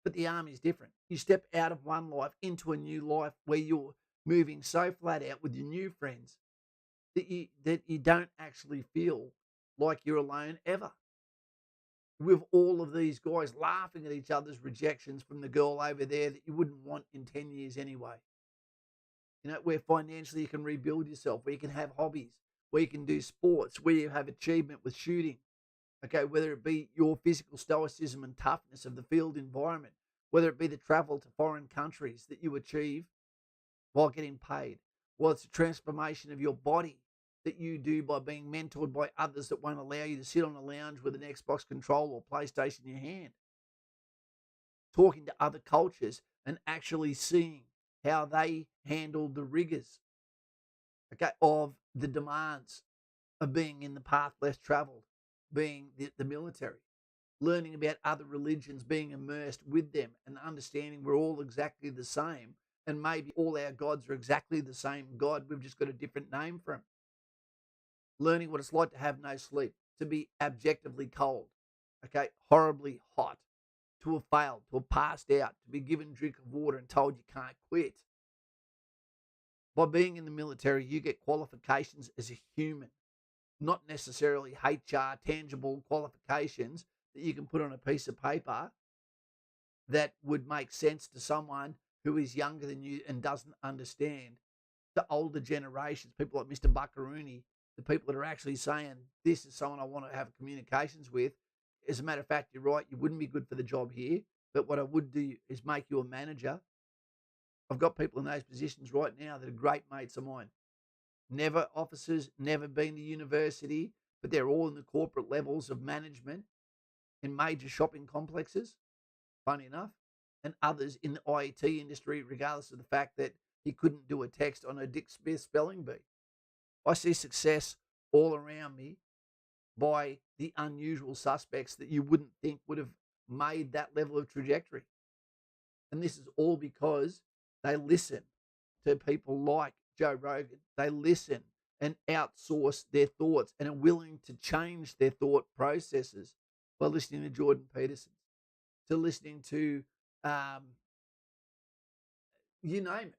But the army is different. You step out of one life into a new life where you're moving so flat out with your new friends that you don't actually feel like you're alone ever. With all of these guys laughing at each other's rejections from the girl over there that you wouldn't want in 10 years anyway. You know, where financially you can rebuild yourself, where you can have hobbies, where you can do sports, where you have achievement with shooting. Okay, whether it be your physical stoicism and toughness of the field environment, whether it be the travel to foreign countries that you achieve while getting paid, well, it's a transformation of your body that you do by being mentored by others that won't allow you to sit on a lounge with an Xbox controller or PlayStation in your hand. Talking to other cultures and actually seeing how they handle the rigors, okay, of the demands of being in the path less traveled, being the military. learning about other religions, being immersed with them and understanding we're all exactly the same. And maybe all our gods are exactly the same God. We've just got a different name for him. Learning what it's like to have no sleep, to be objectively cold, okay, horribly hot, to have failed, to have passed out, to be given a drink of water and told you can't quit. By being in the military, you get qualifications as a human, not necessarily HR, tangible qualifications that you can put on a piece of paper that would make sense to someone who is younger than you and doesn't understand. The older generations, people like Mr. Buckaroonie, the people that are actually saying, this is someone I want to have communications with. As a matter of fact, you're right, you wouldn't be good for the job here, but what I would do is make you a manager. I've got people in those positions right now that are great mates of mine. Never officers, never been to university, but they're all in the corporate levels of management in major shopping complexes, funny enough, and others in the IET industry, regardless of the fact that he couldn't do a text on a Dick Smith spelling bee. I see success all around me by the unusual suspects that you wouldn't think would have made that level of trajectory. And this is all because they listen to people like Joe Rogan. They listen and outsource their thoughts and are willing to change their thought processes by listening to Jordan Peterson, to listening to you name it.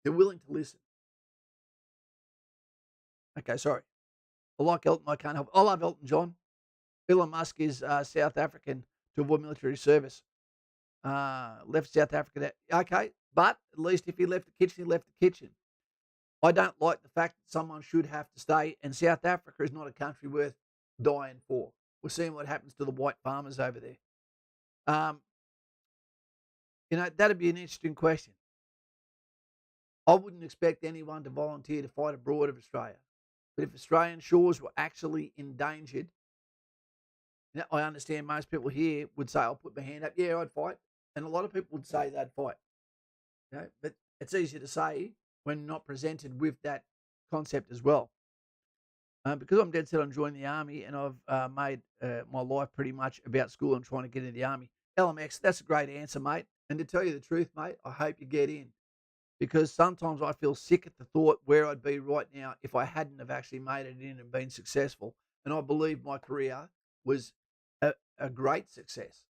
They're willing to listen. Okay, sorry. I like Elton. I can't help it. I love Elton John. Elon Musk is South African to avoid military service. Left South Africa. Okay, but at least if he left the kitchen, he left the kitchen. I don't like the fact that someone should have to stay, and South Africa is not a country worth dying for. We're seeing what happens to the white farmers over there. That'd be an interesting question. I wouldn't expect anyone to volunteer to fight abroad of Australia. But if Australian shores were actually endangered, I understand most people here would say, I'll put my hand up. Yeah, I'd fight. And a lot of people would say they'd fight. But it's easier to say when not presented with that concept as well. Because I'm dead set on joining the army and I've made my life pretty much about school and trying to get into the army. LMX, that's a great answer, mate. And to tell you the truth, mate, I hope you get in. Because sometimes I feel sick at the thought where I'd be right now if I hadn't have actually made it in and been successful. And I believe my career was a great success,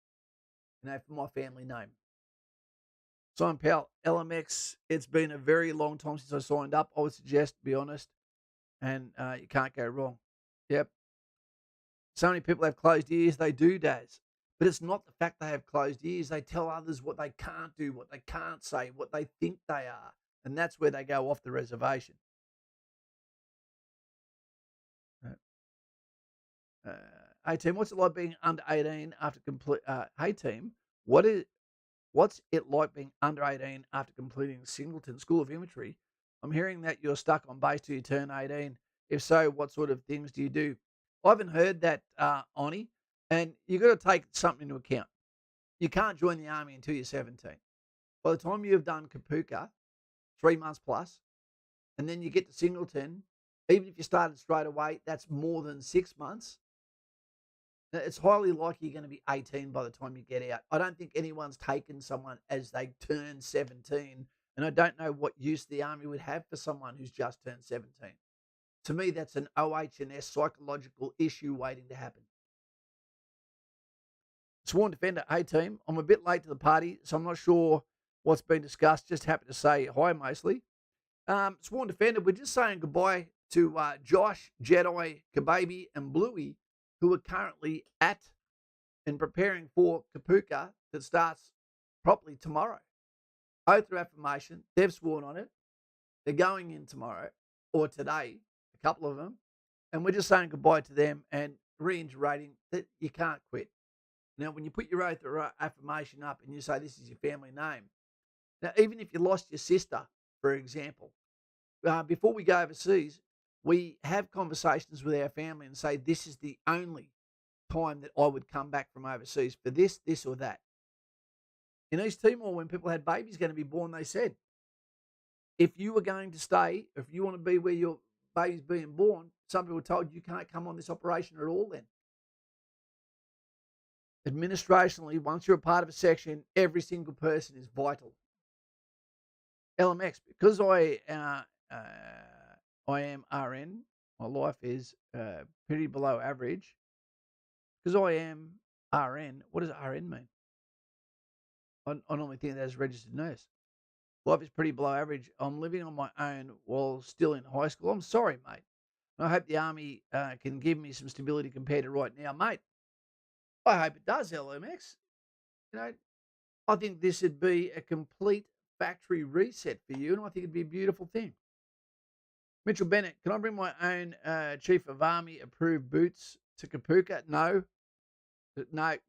for my family name. Simon Powell, LMX, it's been a very long time since I signed up. I would suggest, to be honest, and you can't go wrong. Yep. So many people have closed ears. They do, Daz. But it's not the fact they have closed ears. They tell others what they can't do, what they can't say, what they think they are. And that's where they go off the reservation. Hey, team, what's it like being under 18 after complete? Hey, team, what's it like being under 18 after completing Singleton School of Infantry? I'm hearing that you're stuck on base till you turn 18. If so, what sort of things do you do? I haven't heard that, Oni, and you've got to take something into account. You can't join the army until you're 17. By the time you have done Kapooka, 3 months plus, and then you get to Singleton, even if you started straight away, that's more than 6 months. It's highly likely you're going to be 18 by the time you get out. I don't think anyone's taken someone as they turn 17, and I don't know what use the army would have for someone who's just turned 17. To me, that's an OH&S psychological issue waiting to happen. Sworn Defender, hey team, I'm a bit late to the party, so I'm not sure what's been discussed. Just happy to say hi mostly. Sworn Defender, we're just saying goodbye to Josh, Jedi, Kababy, and Bluey, who are currently at and preparing for Kapooka that starts properly tomorrow. Oath of affirmation, they've sworn on it. They're going in tomorrow or today, a couple of them, and we're just saying goodbye to them and reiterating that you can't quit. Now, when you put your oath of affirmation up and you say this is your family name, now even if you lost your sister, for example, before we go overseas, we have conversations with our family and say this is the only time that I would come back from overseas for this, this or that. In East Timor, when people had babies going to be born, they said, if you were going to stay, if you want to be where your baby's being born, some people told you can't come on this operation at all then. Administrationally, once you're a part of a section, every single person is vital. LMX, because I am RN, my life is pretty below average. Because I am RN, what does RN mean? I normally think that as registered nurse. Life is pretty below average. I'm living on my own while still in high school. I'm sorry, mate. I hope the Army can give me some stability compared to right now, mate. I hope it does, LMX. You know, I think this would be a complete factory reset for you, and I think it'd be a beautiful thing. Mitchell Bennett, can I bring my own Chief of Army approved boots to Kapooka? No,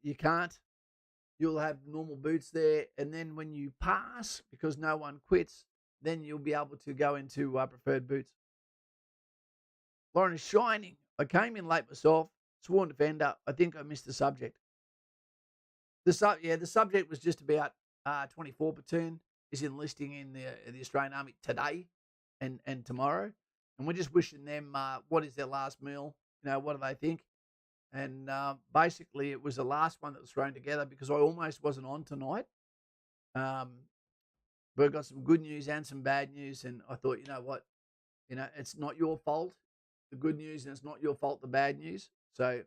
you can't. You'll have normal boots there, and then when you pass, because no one quits, then you'll be able to go into preferred boots. Lauren is shining. I came in late myself. Sworn defender. I think I missed the subject. The subject was just about 24 platoon is enlisting in the Australian Army today and tomorrow, and we're just wishing them what is their last meal. What do they think? And basically, it was the last one that was thrown together because I almost wasn't on tonight. But I got some good news and some bad news, and I thought, you know what? It's not your fault, the good news, and it's not your fault, the bad news. So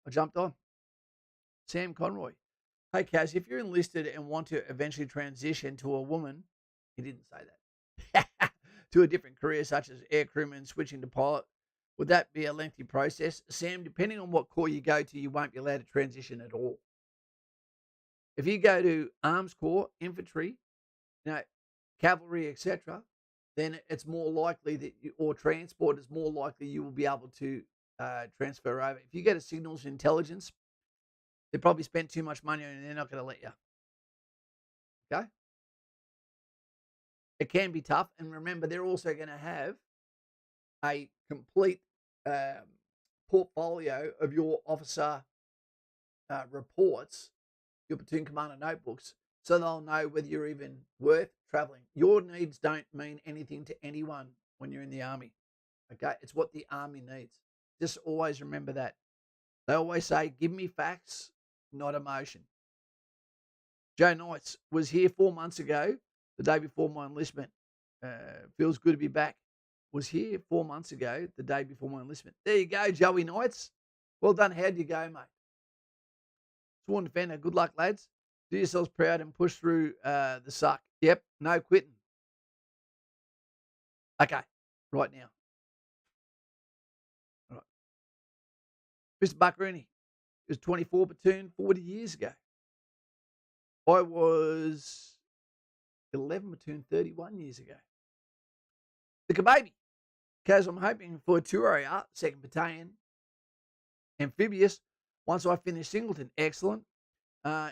I jumped on. Sam Conroy. Hey, Kaz, if you're enlisted and want to eventually transition to a woman, he didn't say that, to a different career such as air crewman, switching to pilot, would that be a lengthy process? Sam, depending on what corps you go to, you won't be allowed to transition at all. If you go to Arms Corps, infantry, cavalry, etc., then it's more likely that or transport is more likely you will be able to transfer over. If you go to signals intelligence, they probably spent too much money and they're not going to let you. Okay? It can be tough. And remember, they're also going to have a complete portfolio of your officer reports, your platoon commander notebooks, so they'll know whether you're even worth traveling. Your needs don't mean anything to anyone when you're in the Army. Okay? It's what the Army needs. Just always remember that. They always say, give me facts, not emotion. Joe Knights was here 4 months ago, the day before my enlistment. Feels good to be back. Was here 4 months ago, the day before my enlistment. There you go, Joey Knights. Well done. How'd you go, mate? Sworn defender. Good luck, lads. Do yourselves proud and push through the suck. Yep, no quitting. Okay, right now. All right. Mr. Buckaroony was 24 platoon 40 years ago. I was 11 platoon 31 years ago. The Kababy. Because I'm hoping for Touria, 2nd Battalion, amphibious, once I finish Singleton. Excellent.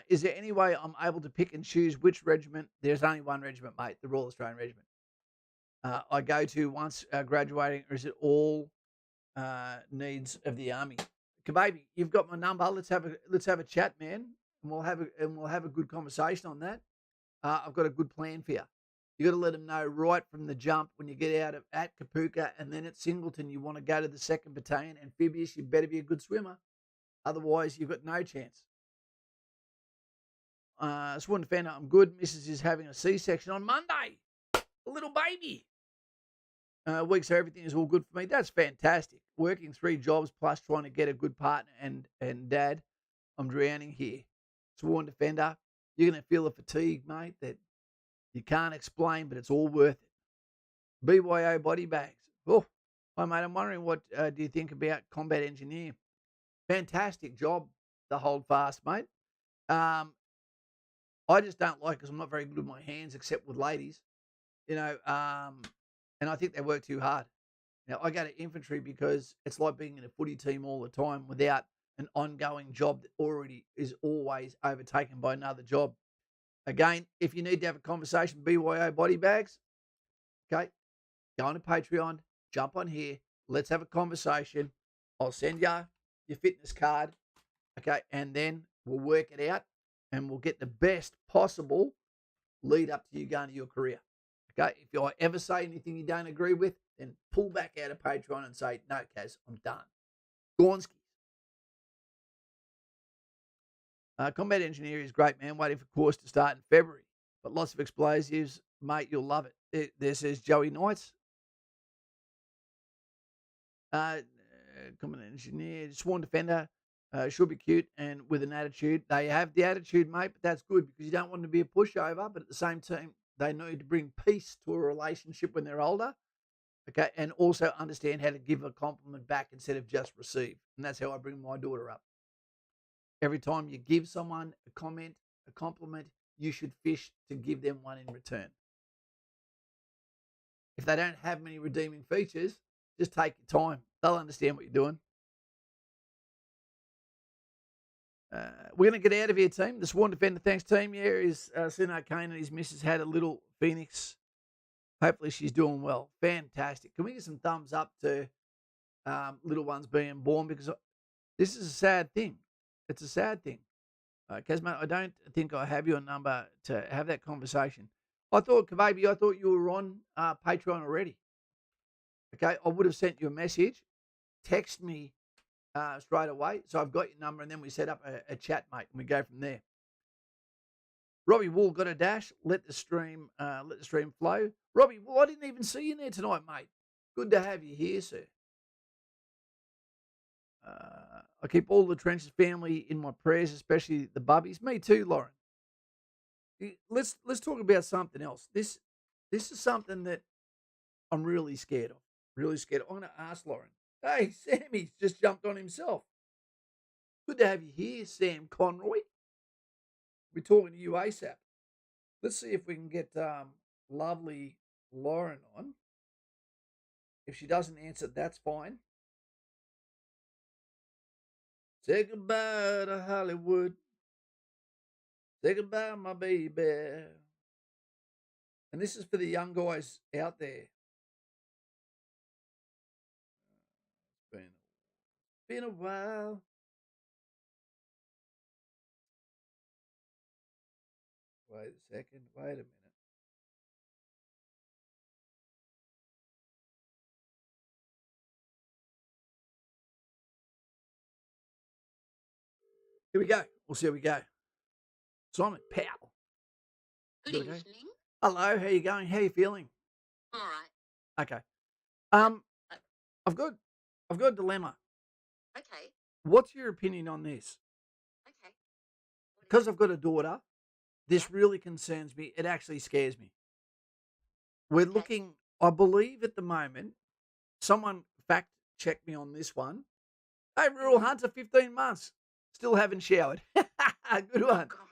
Is there any way I'm able to pick and choose which regiment? There's only one regiment, mate, the Royal Australian Regiment. I go to once graduating, or is it all needs of the Army? Kababy, you've got my number. Let's have a chat, man, and we'll have a good conversation on that. I've got a good plan for you. You got to let them know right from the jump when you get out at Kapooka and then at Singleton you want to go to the 2nd Battalion amphibious. You better be a good swimmer, otherwise you've got no chance. Sworn defender, I'm good. Mrs. is having a C-section on Monday. A little baby. Week, so everything is all good for me. That's fantastic. Working 3 jobs plus trying to get a good partner and dad. I'm drowning here. Sworn defender, you're going to feel the fatigue, mate, that you can't explain, but it's all worth it. BYO body bags. Oh, hi, mate. I'm wondering what do you think about combat engineer? Fantastic job, the hold fast, mate. I just don't like because I'm not very good with my hands except with ladies, and I think they work too hard. Now, I go to infantry because it's like being in a footy team all the time without an ongoing job that already is always overtaken by another job. Again, if you need to have a conversation, BYO body bags, okay, go on to Patreon, jump on here, let's have a conversation. I'll send you your fitness card, okay, and then we'll work it out and we'll get the best possible lead up to you going to your career. Okay, if I ever say anything you don't agree with, then pull back out of Patreon and say, no, Kaz, I'm done. Gornsky. Combat engineer is great, man. Waiting for course to start in February. But lots of explosives, mate. You'll love it. There says Joey Knights. Combat engineer, sworn defender. Should be cute and with an attitude. They have the attitude, mate, but that's good because you don't want to be a pushover. But at the same time, they need to bring peace to a relationship when they're older. Okay, and also understand how to give a compliment back instead of just receive. And that's how I bring my daughter up. Every time you give someone a comment, a compliment, you should fish to give them one in return. If they don't have many redeeming features, just take your time. They'll understand what you're doing. We're going to get out of here, team. The Sworn Defender, thanks, team. Yeah, is Sino Kane and his missus had a little Phoenix. Hopefully she's doing well. Fantastic. Can we get some thumbs up to little ones being born? Because this is a sad thing. It's a sad thing. Kazman, I don't think I have your number to have that conversation. I thought, Kababy, I thought you were on Patreon already. Okay, I would have sent you a message. Text me straight away. So I've got your number, and then we set up a chat, mate, and we go from there. Robbie Wool got a dash. Let the stream flow. Robbie Wool, I didn't even see you there tonight, mate. Good to have you here, sir. I keep all the Trenches family in my prayers, especially the bubbies. Me too, Lauren. Let's talk about something else. This is something that I'm really scared of. Really scared of. I'm going to ask Lauren. Hey, Sammy's just jumped on himself. Good to have you here, Sam Conroy. We're talking to you ASAP. Let's see if we can get lovely Lauren on. If she doesn't answer, that's fine. Say goodbye to Hollywood. Say goodbye, my baby. And this is for the young guys out there. It's been a while. Wait a second. Wait a minute. Here we go. We'll see how we go. Simon Powell. Good evening. Hello. How you going? How you feeling? All right. Okay. I've got a dilemma. Okay. What's your opinion on this? Okay. Because I've got a daughter, this really concerns me. It actually scares me. We're looking, I believe at the moment, someone fact checked me on this one. Hey, Rural Hunter, 15 months. Still haven't showered. Good one. Oh,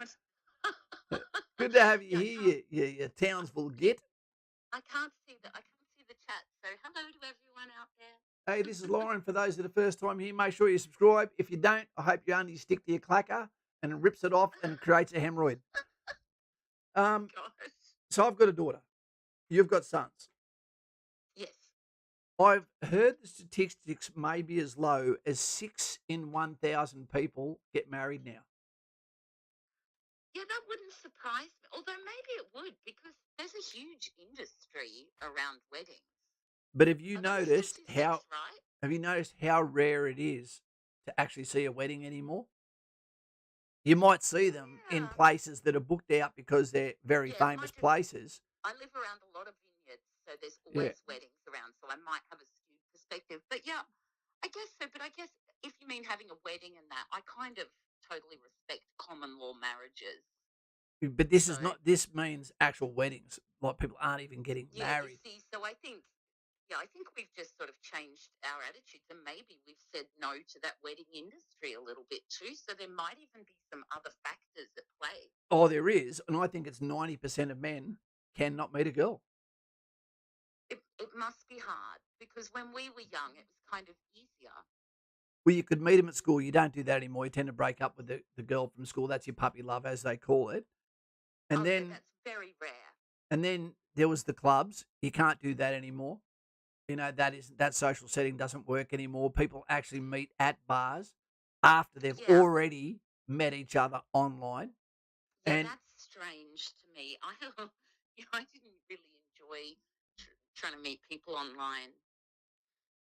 God. Good to have you here, you Townsville git. I can't see the chat. So hello to everyone out there. Hey, this is Lauren. For those that are first time here, make sure you subscribe. If you don't, I hope your undies stick to your clacker and it rips it off and creates a hemorrhoid. Gosh. So I've got a daughter. You've got sons. Yes. I've heard the statistics may be as low as 6 in 1,000 people get married now. Yeah, that wouldn't surprise me. Although maybe it would, because there's a huge industry around weddings. But have you Are those noticed statistics right? have you noticed how rare it is to actually see a wedding anymore? You might see them in places that are booked out because they're very famous places. I live around a lot of vineyards, so there's always weddings around, so I might have a skewed perspective. But yeah, I guess so. But I guess if you mean having a wedding and that, I kind of totally respect common law marriages. But this is not. This means actual weddings. Like people aren't even getting married. You see, so I think we've just sort of changed our attitudes, and maybe we've said no to that wedding industry a little bit too. So there might even be some other factors at play. Oh, there is, and I think it's 90% of men cannot meet a girl. It must be hard because when we were young, it was kind of easier. Well, you could meet them at school. You don't do that anymore. You tend to break up with the girl from school. That's your puppy love, as they call it. And then that's very rare. And then there was the clubs. You can't do that anymore. You know, that social setting doesn't work anymore. People actually meet at bars after they've already met each other online. Yeah, and that's strange to me. I didn't really enjoy trying to meet people online.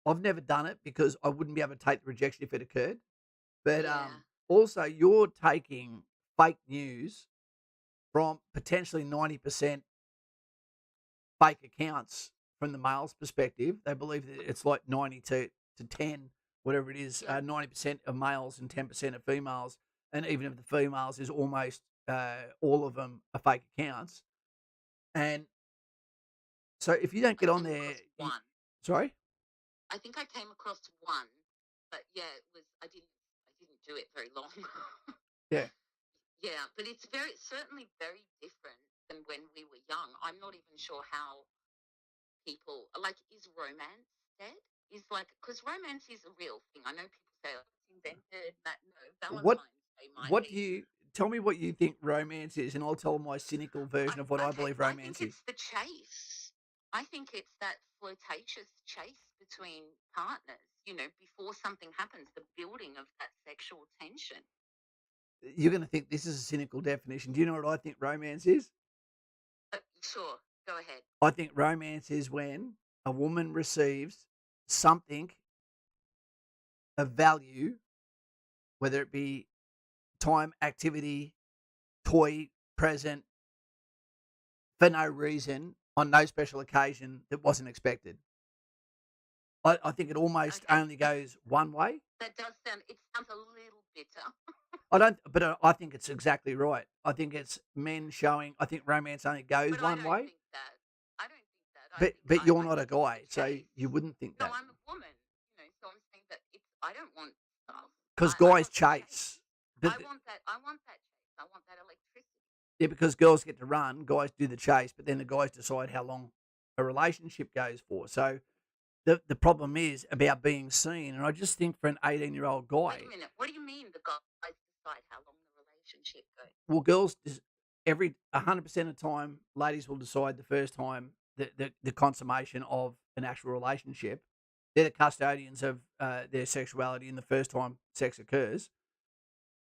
I've never done it because I wouldn't be able to take the rejection if it occurred. But also, you're taking fake news from potentially 90% fake accounts from the male's perspective. They believe that it's like 90 to 10, whatever it is, Yeah. 90% of males and 10% of females. And even if the females is almost all of them are fake accounts. And so if you don't I get on came there, across one. sorry? I think I came across one, but yeah, it was. I didn't do it very long. Yeah. Yeah, but it's certainly very different than when we were young. I'm not even sure how people like. Is romance dead? Is like, because romance is a real thing. I know people say, oh, it's invented. That no, What Valentine's Day might what do be. you tell me what you think romance is, and I'll tell my cynical version of what I believe I romance think is. it's the chase. I think it's that flirtatious chase between partners. You know, before something happens, the building of that sexual tension. You're going to think this is a cynical definition. Do you know what I think romance is? Sure, go ahead. I think romance is when a woman receives something of value, whether it be time, activity, toy, present, for no reason, on no special occasion that wasn't expected. I think it almost Okay. only goes one way. That does sound. It sounds a little bitter. I think it's exactly right. I think it's men showing. I think romance only goes But I one don't way. think that. I don't think that. But you're I not a think it's guy, the so chase. you wouldn't think No, that. I'm a woman. You know, so I'm saying that it's. I don't want stuff. Because I guys want the chase. chase. But I want that. I want that chase. I want that electricity. yeah, because girls get to run, guys do the chase, but then the guys decide how long a relationship goes for. So the problem is about being seen, and I just think for an 18-year-old guy, Wait a minute. What do you mean the guys decide how long the relationship goes? well, girls every 100% of the time, ladies will decide the first time the consummation of an actual relationship. They're the custodians of their sexuality, and the first time sex occurs.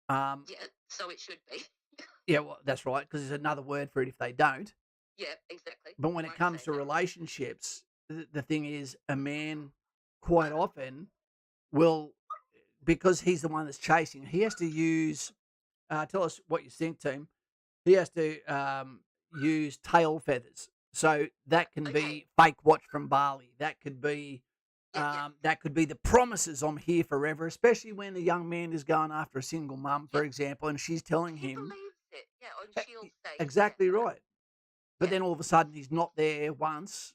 Yeah, so it should be. Yeah, well, that's right, because there's another word for it if they don't. Yeah, exactly. But when it comes to relationships, the thing is, a man quite often will, because he's the one that's chasing, he has to use, tell us what you think, team. He has to use tail feathers. So that can be fake watch from Bali. That could be that could be the promises I'm here forever, especially when a young man is going after a single mum, for example, and she's telling He him believes it. Yeah, and she'll say exactly yeah. right. But then all of a sudden he's not there once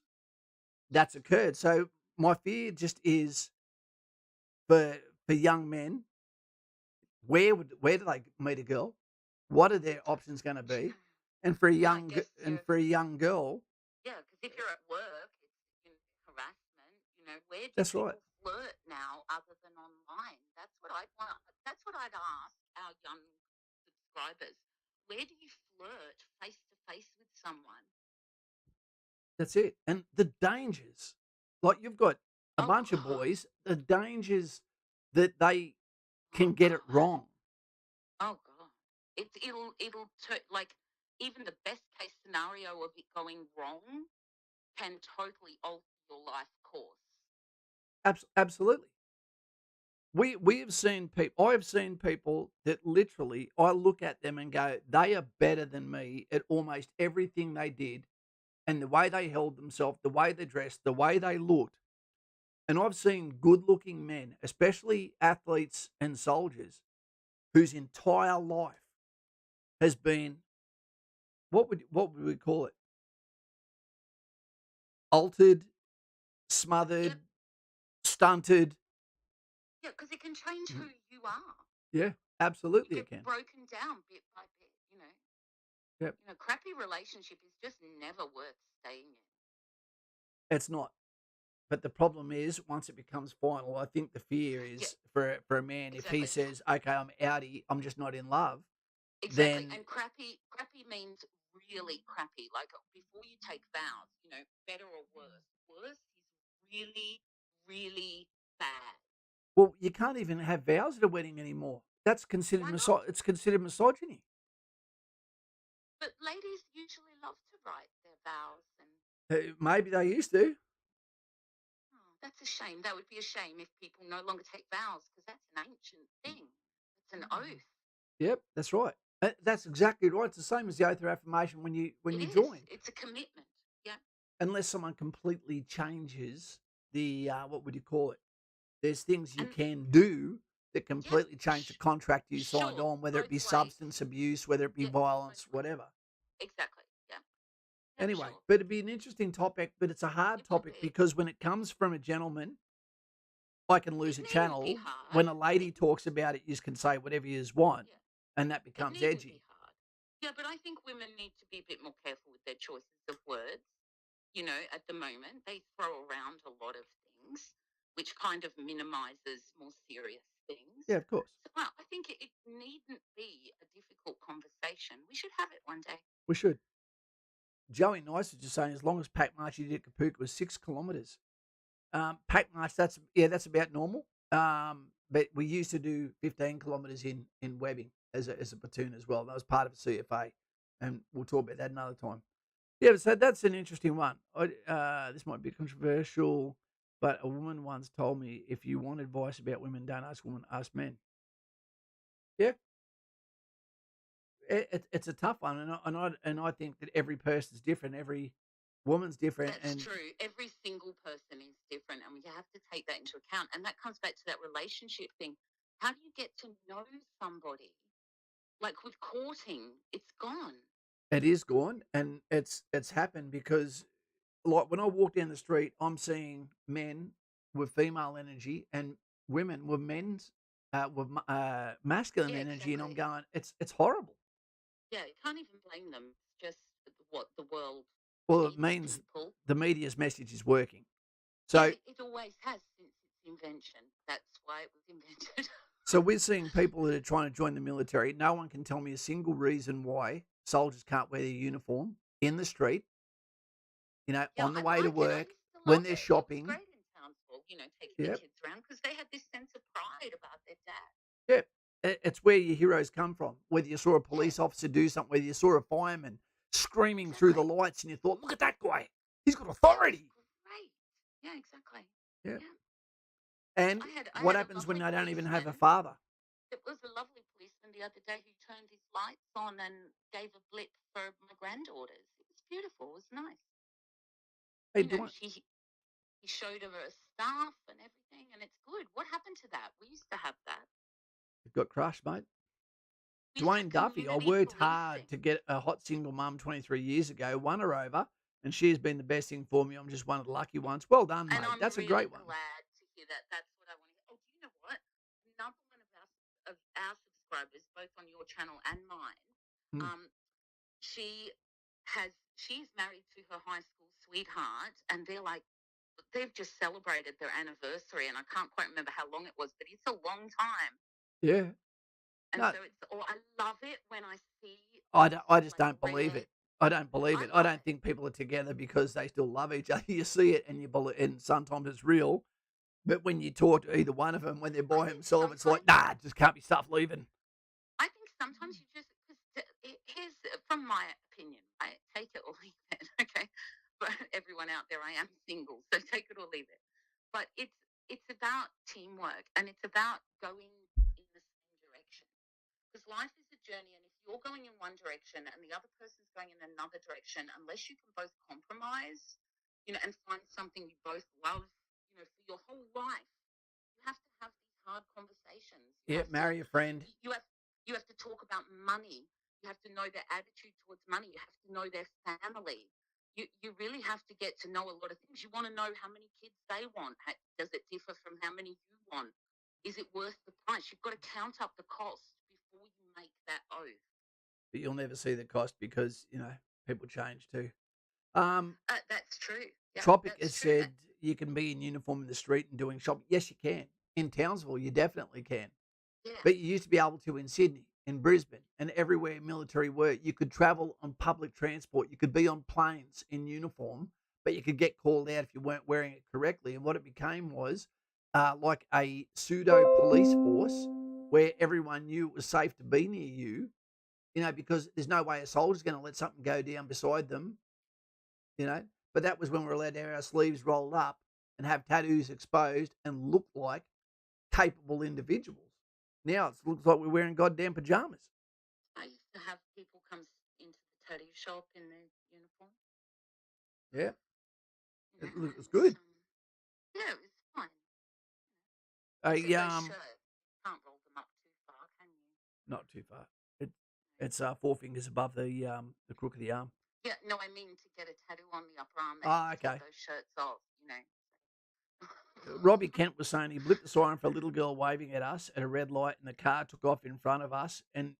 that's occurred. So my fear just is for young men, where do they meet a girl? What are their options going to be? And for a young girl, yeah, because if you're at work, it's harassment. You know, where do that's people right. flirt now other than online? That's what I'd want. That's what I'd ask our young subscribers. Where do you flirt face to face with someone? That's it. And the dangers, like you've got a Oh, bunch of God. boys, the dangers that they can get it wrong. Oh God, it'll like even the best case scenario of it going wrong can totally alter your life course. Absolutely. We have seen people. I have seen people that literally I look at them and go, they are better than me at almost everything they did, and the way they held themselves, the way they dressed, the way they looked. And I've seen good-looking men, especially athletes and soldiers, whose entire life has been what would we call it? Altered, smothered, stunted. Yeah, because it can change who you are. Yeah, You absolutely it get can. broken down bit by bit. You know. Yep. You know, crappy relationship is just never worth staying in. It's not. But the problem is, once it becomes final, I think the fear is for a man, if he says, "Okay, I'm outie, I'm just not in love," Exactly. then And crappy means really crappy. Like before you take vows, you know, better or worse. Worse is really, really bad. well, you can't even have vows at a wedding anymore. That's considered Why not? it's considered misogyny. But ladies usually love to write their vows and Maybe they used to. oh, that's a shame. That would be a shame if people no longer take vows because that's an ancient thing. It's an oath. Yep, that's right. That's exactly right. It's the same as the oath of affirmation when you It is. join, It's a commitment. Yeah. unless someone completely changes the what would you call it? There's things you And can do that yeah, completely change the contract you signed sure, on, whether it both be ways. substance abuse, whether it be Yeah, both violence, ways. whatever. Exactly. Yeah. Yeah, Anyway, sure. but it'd be an interesting topic, but it's a hard It will topic be. because when it comes from a gentleman, I can It lose a needn't be channel. hard. When a lady talks about it, you can say whatever you want, Yeah. and that It becomes needn't be edgy. hard. Yeah, but I think women need to be a bit more careful with their choices of words. At the moment, they throw around a lot of things, which kind of minimizes more serious things. Yeah, of course. So I think it needn't be a difficult conversation. We should have it one day. We should. Joey Nice was just saying, as long as pack march you did at Kapooka was 6 kilometres. Pack march, that's about normal. But we used to do 15 kilometres in webbing as a platoon as well. That was part of a CFA, and we'll talk about that another time. Yeah, so that's an interesting one. This might be controversial, but a woman once told me, if you want advice about women, don't ask women, ask men. Yeah, it's a tough one, and I think that every person's different, every woman's different, That's and true. Every single person is different, and you have to take that into account. And that comes back to that relationship thing. How do you get to know somebody? Like with courting, it's gone. it is gone, and it's happened because, like, when I walk down the street, I'm seeing men with female energy and women with masculine Yeah, energy, and I'm exactly. going, it's horrible. Yeah, you can't even blame them. It's just what the world Well, it keeps means people. the media's message is working. Yeah, So, it always has since its invention. That's why it was invented. so we're seeing people that are trying to join the military. No one can tell me a single reason why soldiers can't wear their uniform in the street, Yeah, on the I way to liked it. I work, used to when love they're it. It was shopping. great in Townsville, taking the Yep. kids around because they had this sense of pride about their dad. Yep. It's where your heroes come from. Whether you saw a Yeah, police officer do something, whether you saw a fireman screaming through the exactly. lights and you thought, look at that guy. He's got That was authority. great. Yeah, exactly. Yeah. Yeah. And I what had a happens when lovely they don't even have a policeman. father? It was a lovely policeman the other day who turned his lights on and gave a blip for my granddaughters. It was beautiful. It was nice. Hey, do I, He showed her a staff and everything, and it's good. What happened to that? We used to have that. it got crushed, mate. We used to have Dwayne Duffy, I community worked hard policing. to get a hot single mum 23 years ago, won her over, and she has been the best thing for me. I'm just one of the lucky ones. Well done, And mate. I'm That's a really great one. glad to hear that. That's what I want to hear. Oh, do you know what? Another one of our subscribers, both on your channel and mine, Hmm. um, she's married to her high school sweetheart, and they've just celebrated their anniversary, and I can't quite remember how long it was, but it's a long time. Yeah. And No, so I love it when I see I these just like don't believe rare. it. I don't believe I it. I love don't it. think people are together because they still love each other. You see it and you believe, and sometimes it's real. But when you talk to either one of them, when they're I by think himself, it's like, sometimes nah, just can't be stuff leaving. I think sometimes you just because here's from my opinion, right? Take it or leave it, okay? But everyone out there, I am single, so take it or leave it. But it's about teamwork and it's about going in the same direction. Because life is a journey, and if you're going in one direction and the other person's going in another direction, unless you can both compromise, and find something you both love, for your whole life, you have to have these hard conversations. Yeah, marry a friend. You have to talk about money. You have to know their attitude towards money. You have to know their family. You really have to get to know a lot of things. You want to know how many kids they want. Does it differ from how many you want? Is it worth the price? You've got to count up the cost before you make that oath. But you'll never see the cost because, people change too. Um, That's true. Yeah, Tropic that's has true. said you can be in uniform in the street and doing shopping. Yes, you can. In Townsville, you definitely can. Yeah, But you used to be able to in Sydney, in Brisbane, and everywhere military were. You could travel on public transport. You could be on planes in uniform, but you could get called out if you weren't wearing it correctly. And what it became was like a pseudo police force where everyone knew it was safe to be near you, because there's no way a soldier's going to let something go down beside them, you know. But that was when we were allowed to have our sleeves rolled up and have tattoos exposed and look like capable individuals. Now it looks like we're wearing goddamn pajamas. I used people comes into the tattoo shop in their uniform. Yeah, You it know, looks good. yeah, it was fine. I Except those shirts, you can't roll them up too far, can you? Not too far. It's 4 fingers above the crook of the arm. Yeah, no, I mean to get a tattoo on the upper arm, they Ah, have to okay. take those shirts off, you know. Robbie Kent was saying he blipped the siren for a little girl waving at us at a red light, and the car took off in front of us and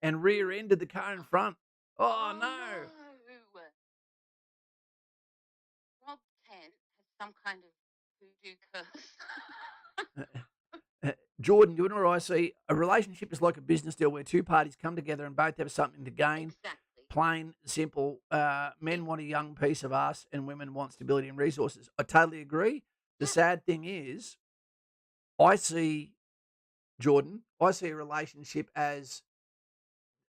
rear-ended the car in front. Oh, no. Rob Kent has some kind of voodoo curse. Jordan, you know what I see? A relationship is like a business deal where two parties come together and both have something to gain. Exactly. Plain, simple. Men want a young piece of us and women want stability and resources. I totally agree. The sad thing is, I see, Jordan, I see a relationship as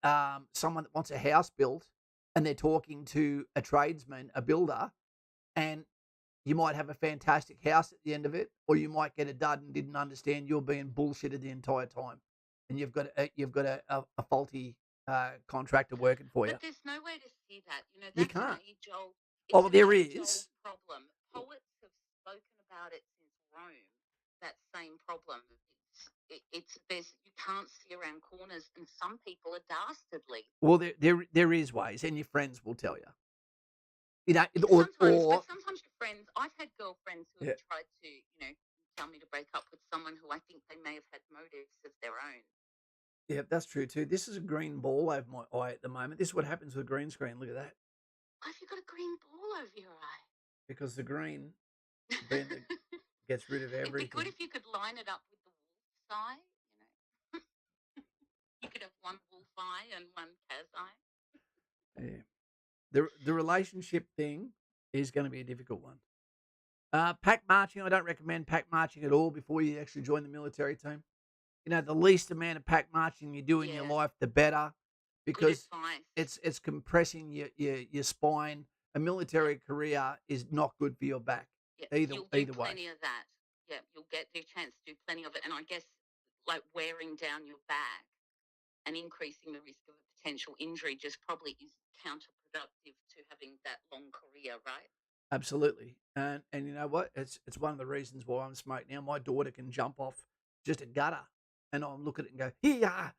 someone that wants a house built and they're talking to a tradesman, a builder, and you might have a fantastic house at the end of it, or you might get a dud and didn't understand you're being bullshitted the entire time, and you've got a faulty contractor working for you. But there's no way to see that. You know, You that's can't. an age-old. Oh, well, there an is. age-old problem. Poets have spoken about it since Rome. That same problem. It's there's you can't see around corners, and some people are dastardly. Well, there is ways, and your friends will tell you. You know, Sometimes your friends. I've had girlfriends who have tried to, tell me to break up with someone who I think they may have had motives of their own. Yeah, that's true too. This is a green ball over my eye at the moment. This is what happens with a green screen. Look at that. Why have you got a green ball over your eye? Because the green gets rid of everything. It'd be good if you could line it up with the wolf's eye. You know, you could have one wolf eye and one Kaz eye. Yeah. The relationship thing is going to be a difficult one. Pack marching, I don't recommend pack marching at all before you actually join the military team. You know, the least amount of pack marching you do in your life, the better, because it's compressing your spine. A military career is not good for your back. Yeah, you'll do either way. plenty of that. Yeah, you'll get the chance to do plenty of it, and I guess like wearing down your back and increasing the risk of a potential injury just probably is counterproductive to having that long career, right? Absolutely. And you know what? It's one of the reasons why I'm smoked now. My daughter can jump off just a gutter and I'll look at it and go, here you are.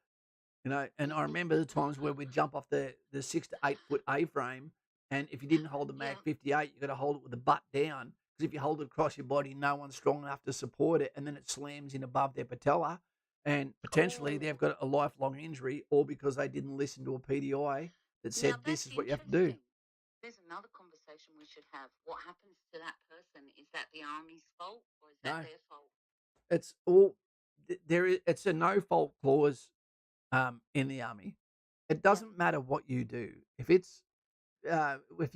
You know, and I remember the times where we'd jump off the 6 to 8 foot A-frame, and if you didn't hold the Mag 58, you got to hold it with the butt down, because if you hold it across your body, no one's strong enough to support it, and then it slams in above their patella, and potentially they've got a lifelong injury, all because they didn't listen to a PDI that said this is what you have to do. There's another conversation we should have. What happens to that person? Is that the Army's fault, or is that their fault? It's all it's a no fault clause in the Army. It doesn't matter what you do. If you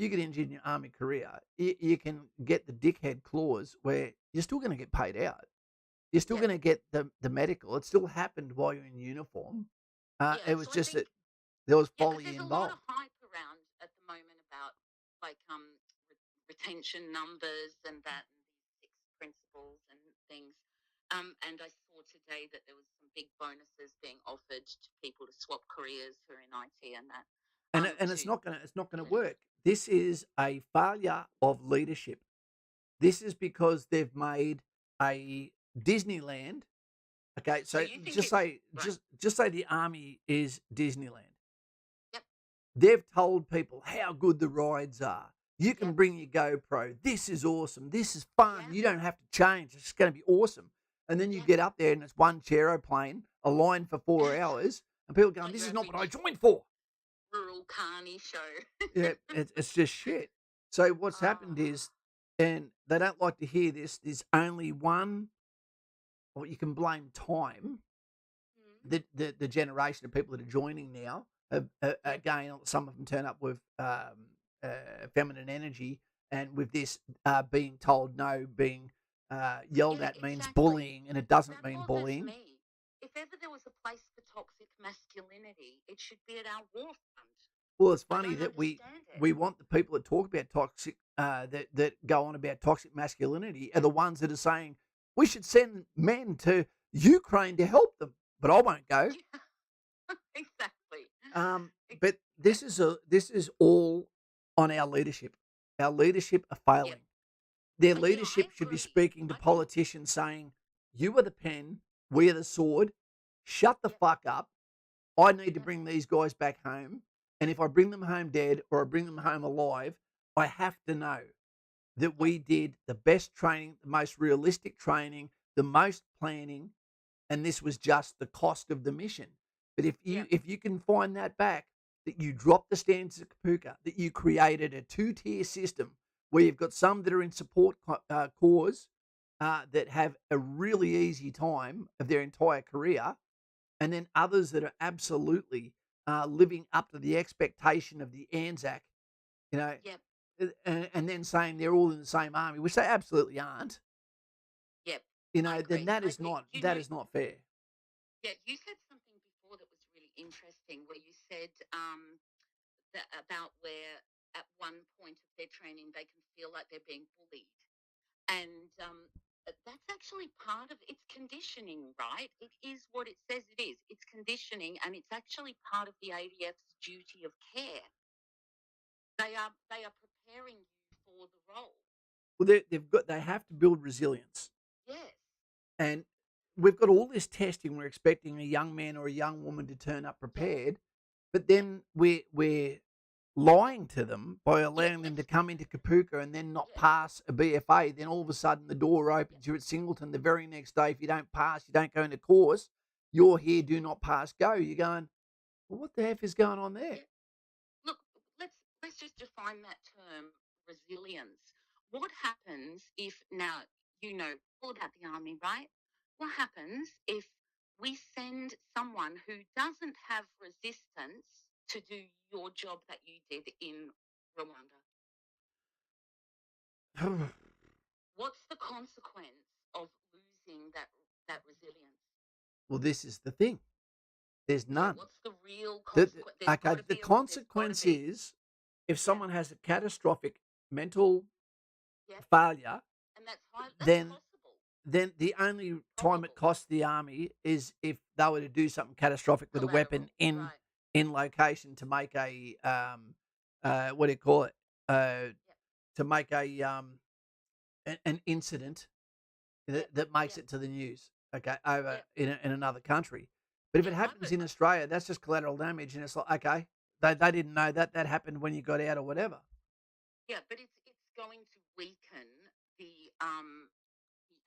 get injured in your Army career, you can get the dickhead clause where you're still going to get paid out. You're still going to get the medical. It still happened while you're in uniform. It was just that there was folly involved. There's a lot of hype around at the moment about like retention numbers and that, and these 6 principles and things. And I saw today that there was some big bonuses being offered to people to swap careers who are in IT and that. And it's not gonna work. This is a failure of leadership. This is because they've made a Disneyland. Okay, so just say the Army is Disneyland. Yep. They've told people how good the rides are. You can bring your GoPro. This is awesome. This is fun. You don't have to change. It's going to be awesome. And then you get up there and it's one aeroplane, a line for 4 hours, and people going, this is not what I joined for. Rural carny show. Yeah, it's just shit. So what's happened is, and they don't like to hear this, there's only one, or you can blame time, the generation of people that are joining now. Again, some of them turn up with feminine energy, and with this being told no, being yelled at means bullying, and it doesn't mean bullying. Me. If ever there was a place for toxic masculinity, it should be at our war front. Well, it's funny that we want the people that talk about toxic, that go on about toxic masculinity, are the ones that are saying we should send men to Ukraine to help them, but I won't go. Exactly. But this is all on our leadership. Our leadership are Yep. failing. Their Yeah, I leadership should be agree. speaking to I think, politicians saying, "You are the pen, we are the sword. Shut the yep, fuck up. I need to yep, bring these guys back home. And if I bring them home dead or I bring them home alive, I have to know that yep, we did the best training, the most realistic training, the most planning, and this was just the cost of the mission." But yep, if you can find that back, that you dropped the standards of Kapooka, that you created a two-tier system where you've got some that are in support corps that have a really easy time of their entire career, and then others that are absolutely living up to the expectation of the Anzac, you know, yep, and then saying they're all in the same army, which they absolutely aren't, yep. I then agree. I agree. You that know, is not fair. yeah, you said something before that was really interesting, where you said that about where at one point of their training they can feel like they're being bullied, and that's actually part of it's conditioning, right? It is what it says it is. It's conditioning, and it's actually part of the ADF's duty of care. They are preparing you for the role. Well, they have to build resilience, Yes. and we've got all this testing. We're expecting a young man or a young woman to turn up Yes. prepared, but Yep. then we're lying to them by Yeah. allowing them to come into Kapooka and then not Yeah. pass a BFA. Then all of a sudden the door opens. You're at Singleton the very next day. If you don't pass, you don't go into course. You're here. Do not pass. Go. You're going. Well, what the F is going on there? Yeah. Look, let's just define that term, resilience. What happens if now you know all about the army, right? What happens if we send someone who doesn't have resistance to do your job that you did in Rwanda? What's the consequence of losing that resilience? Well, this is the thing. There's Yeah, none. what's the real The, consequence? the- okay, the There's got to consequence be. is if Yeah, someone has a catastrophic mental yeah, failure, and that's high. That's then possible. the only time it Probable. costs the army is if they were to do something catastrophic with a weapon Collateral. Right. in location to make a what do you call it Yep. to make a an incident Yep. that makes Yep. it to the news, okay, over Yep. in another country. But if it Yeah. happens in Australia, that's just collateral damage, and it's like, okay, they didn't know that happened when you got out or whatever. Yeah, but it's going to weaken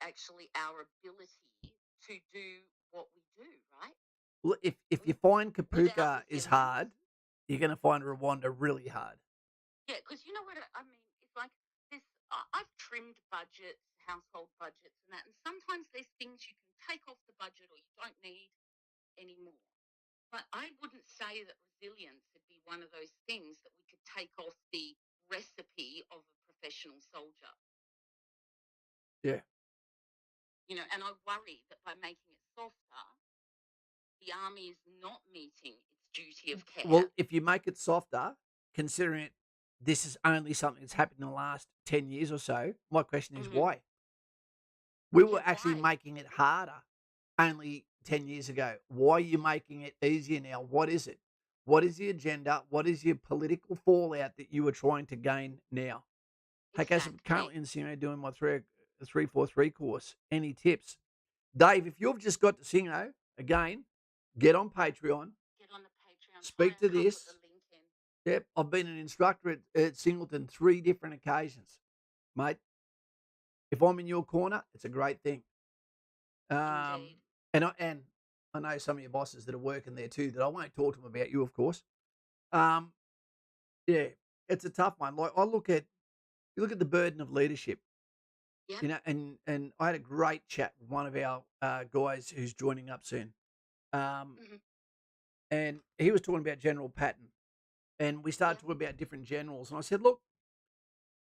actually our ability to do what we do, right? Well, if you find Without Kapooka is resilience. hard, you're going to find Rwanda really hard. Yeah, because you know what I mean. It's like this. I've trimmed budgets, household budgets, and that, and sometimes there's things you can take off the budget or you don't need anymore. But I wouldn't say that resilience would be one of those things that we could take off the recipe of a professional soldier. Yeah. You know, and I worry that by making it softer, the army is not meeting its duty of Well, care. if you make it softer, considering this is only something that's happened in the last 10 years or so, my question is Mm-hmm. why? We Yeah, were actually why? making it harder only 10 years ago. Why are you making it easier now? What is it? What is the agenda? What is your political fallout that you are trying to gain now? Hey, guys, I'm Exactly. currently in Singo doing my 343 course. Any tips? Dave, if you've just got to Singo, again, get on Patreon, Get on the Patreon. speak to I'll put the this. link in. Yep, I've been an instructor at Singleton 3 different occasions, mate. If I'm in your corner, it's a great thing. Indeed. And I know some of your bosses that are working there too. That I won't talk to them about you, of course. Um, yeah, it's a tough one. Like you look at the burden of leadership, Yep. you know, and I had a great chat with one of our guys who's joining up soon, Mm-hmm. and he was talking about General Patton, and we started Yep. talking about different generals, and I said, look,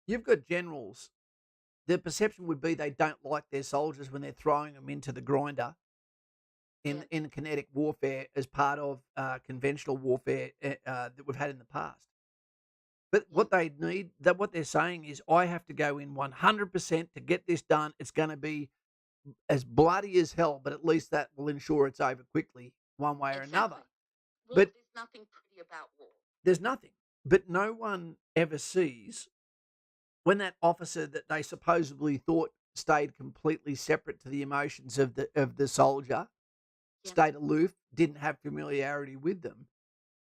you've got generals. The perception would be they don't like their soldiers when they're throwing them into the grinder Yep. in kinetic warfare as part of conventional warfare that we've had in the past. But Yep. what they're saying is, I have to go in 100% to get this done. It's going to be as bloody as hell, but at least that will ensure it's over quickly, one way or another. Exactly. Well, But there's nothing pretty about war. There's nothing. But no one ever sees when that officer that they supposedly thought stayed completely separate to the emotions of the soldier, Yeah. stayed aloof, didn't have familiarity with them.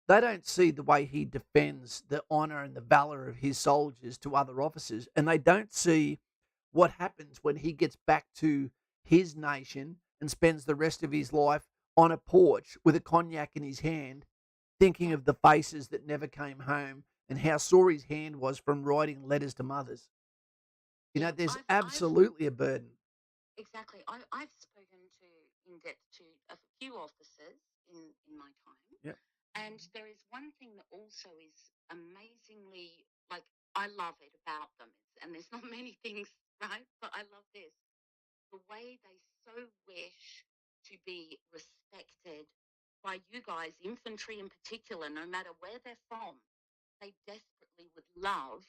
They don't see the way he defends the honour and the valour of his soldiers to other officers, and they don't see what happens when he gets back to his nation and spends the rest of his life on a porch with a cognac in his hand, thinking Yeah. of the faces that never came home and how sore his hand was from writing letters to mothers. You know, Yeah. there's I've absolutely a burden. exactly. I've spoken to in depth to a few officers in my time. Yep. And there is one thing that also is amazingly, like, I love it about them. And there's not many things, right? But I love this. The way they so wish to be respected by you guys, infantry in particular, no matter where they're from, they desperately would love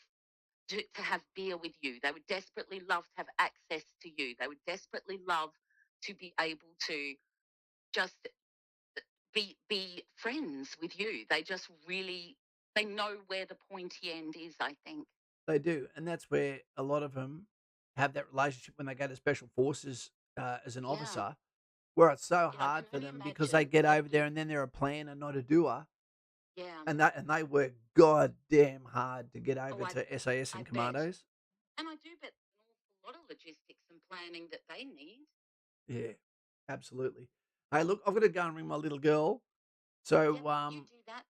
to have beer with you. They would desperately love to have access to you. They would desperately love to be able to just be friends with you. They just really, they know where the pointy end is, I think. They do. And that's where a lot of them have that relationship when they go to special forces as an Yeah. officer, where it's so Yeah, I hard can for only them because they imagine. get over there and then they're a planner, not a doer. Yeah. And they work goddamn hard to get over Oh, to SAS I and bet. commandos. And I do bet an awful lot of logistics and planning that they need. Yeah, absolutely. Hey, look, I've got to go and ring my little girl. So, Yep, you do that.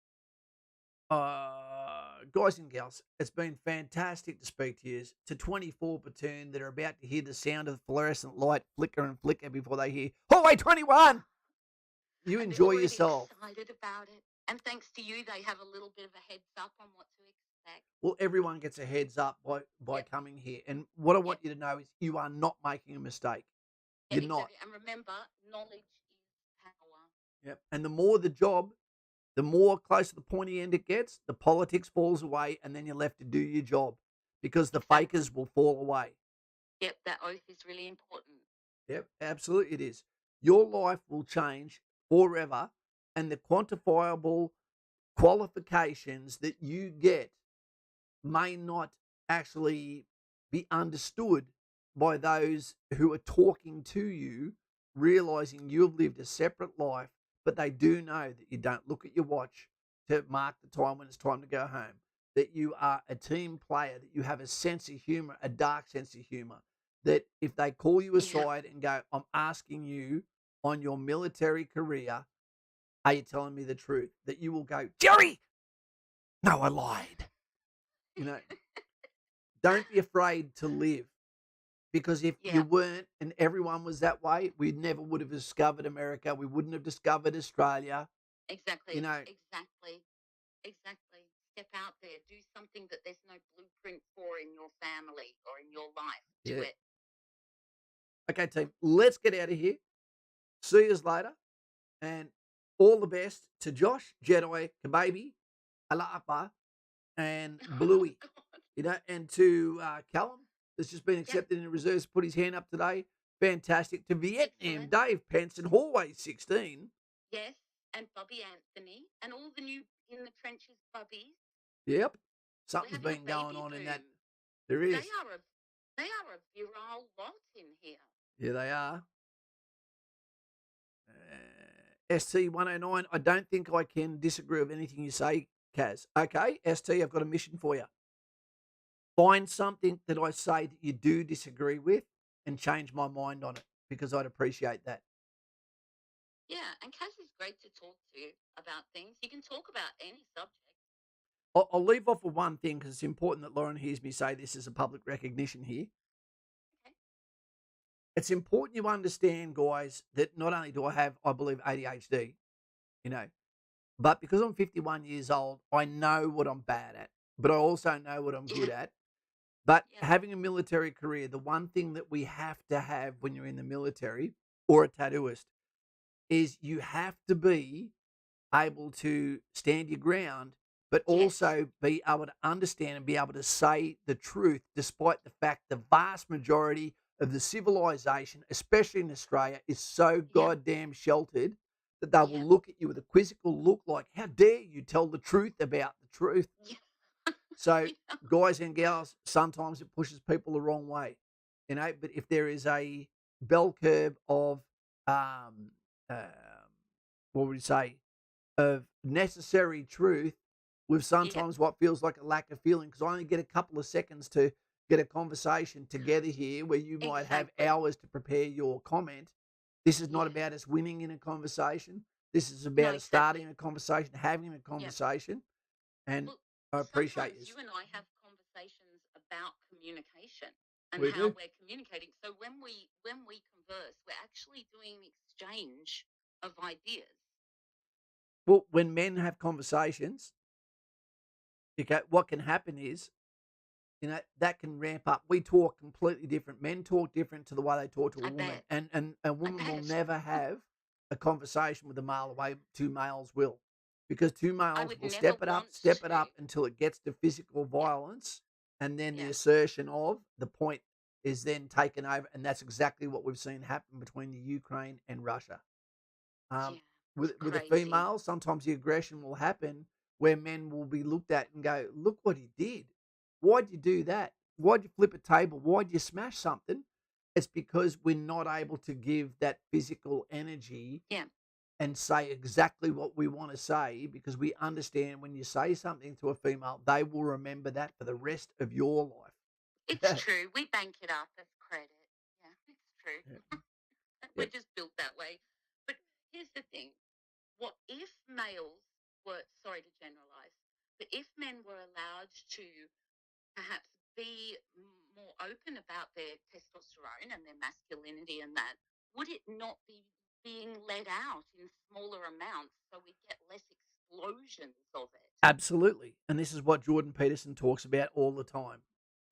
guys and gals, it's been fantastic to speak to you. To 24 platoon that are about to hear the sound of the fluorescent light flicker before they hear Hallway 21. You And they're enjoy already yourself. excited about it. And thanks to you, they have a little bit of a heads up on what to expect. Well, everyone gets a heads up by Yep. coming here. And what I want Yep. you to know is you are not making a mistake. Yeah, You're not. exactly. And remember, knowledge is power. Yep. And the more the job, the more close to the pointy end it gets, the politics falls away, and then you're left to do your job because the Exactly. fakers will fall away. Yep, that oath is really important. Yep, absolutely it is. Your life will change forever, and the quantifiable qualifications that you get may not actually be understood by those who are talking to you, realizing you've lived a separate life, but they do know that you don't look at your watch to mark the time when it's time to go home, that you are a team player, that you have a sense of humor, a dark sense of humor, that if they call you Yeah. aside and go, I'm asking you on your military career, are you telling me the truth? That you will go, Jerry, no, I lied. You know, don't be afraid to live, because if you Yeah, weren't and everyone was that way, we never would have discovered America. We wouldn't have discovered Australia. exactly. You know, Exactly. Exactly. Step out there. Do something that there's no blueprint for in your family or in your life. Do yeah. it. Okay, team, let's get out of here. See you later. And all the best to Josh, Jedi, Kababy, Alapa, and Bluey. Oh, God. You know, and to Callum, that's just been Yep. accepted in the reserves, put his hand up today. Fantastic. To Vietnam, Excellent. Dave Pence and Hallway 16. Yes. And Bobby Anthony and all the new in the trenches bubbies. Yep. We're Something's having a been going baby on in that. boom. There They is. are a virile lot in here. Yeah, they are. ST109, I don't think I can disagree with anything you say, Kaz. Okay, ST, I've got a mission for you. Find something that I say that you do disagree with and change my mind on it, because I'd appreciate that. Yeah, and Kaz is great to talk to about things. You can talk about any subject. I'll leave off with one thing because it's important that Lauren hears me say this as a public recognition here. Okay. It's important you understand, guys, that not only do I have, I believe, ADHD, you know, but because I'm 51 years old, I know what I'm bad at, but I also know what I'm good Yeah. at. But Yeah. having a military career, the one thing that we have to have when you're in the military or a tattooist is you have to be able to stand your ground, but Yes. also be able to understand and be able to say the truth, despite the fact the vast majority of the civilization, especially in Australia, is so Yeah. goddamn sheltered that they Yeah. will look at you with a quizzical look like, how dare you tell the truth about the truth? Yeah. So, Yeah. guys and gals, sometimes it pushes people the wrong way, but if there is a bell curve of, um, um, what would you say, of necessary truth with Yeah. sometimes what feels like a lack of feeling, because I only get a couple of seconds to get a conversation together here where you might have Exactly. hours to prepare your comment. This is not Yeah. about us winning in a conversation. This is No, about us starting exactly. a conversation, having a Yeah. conversation, and Well, I appreciate sometimes you. you and I have conversations about communication and We how do. we're communicating. So when we converse, we're actually doing an exchange of ideas. Well, when men have conversations, okay, what can happen is, that can ramp up. We talk completely different. Men talk different to the way they talk to a I woman. bet. And a I woman will bet. never have a conversation with a male the way two males will. Because two I males would will never want step it to. up until it gets to physical Yeah. violence. And then the Yeah. assertion of the point is then taken over. And that's exactly what we've seen happen between the Ukraine and Russia. Um, Yeah. It's with a crazy. female, sometimes the aggression will happen where men will be looked at and go, "Look what he did. Why'd you do that? Why'd you flip a table? Why'd you smash something?" It's because we're not able to give that physical energy Yeah. and say exactly what we want to say, because we understand when you say something to a female, they will remember that for the rest of your It's life. true. We bank it up as credit. Yeah, it's true. Yeah. We're Yep. just built that way. But here's the thing. What if males were, sorry to generalize, but if men were allowed to perhaps be more open about their testosterone and their masculinity and that, would it not be being let out in smaller amounts so we get less explosions of it? Absolutely. And this is what Jordan Peterson talks about all the time.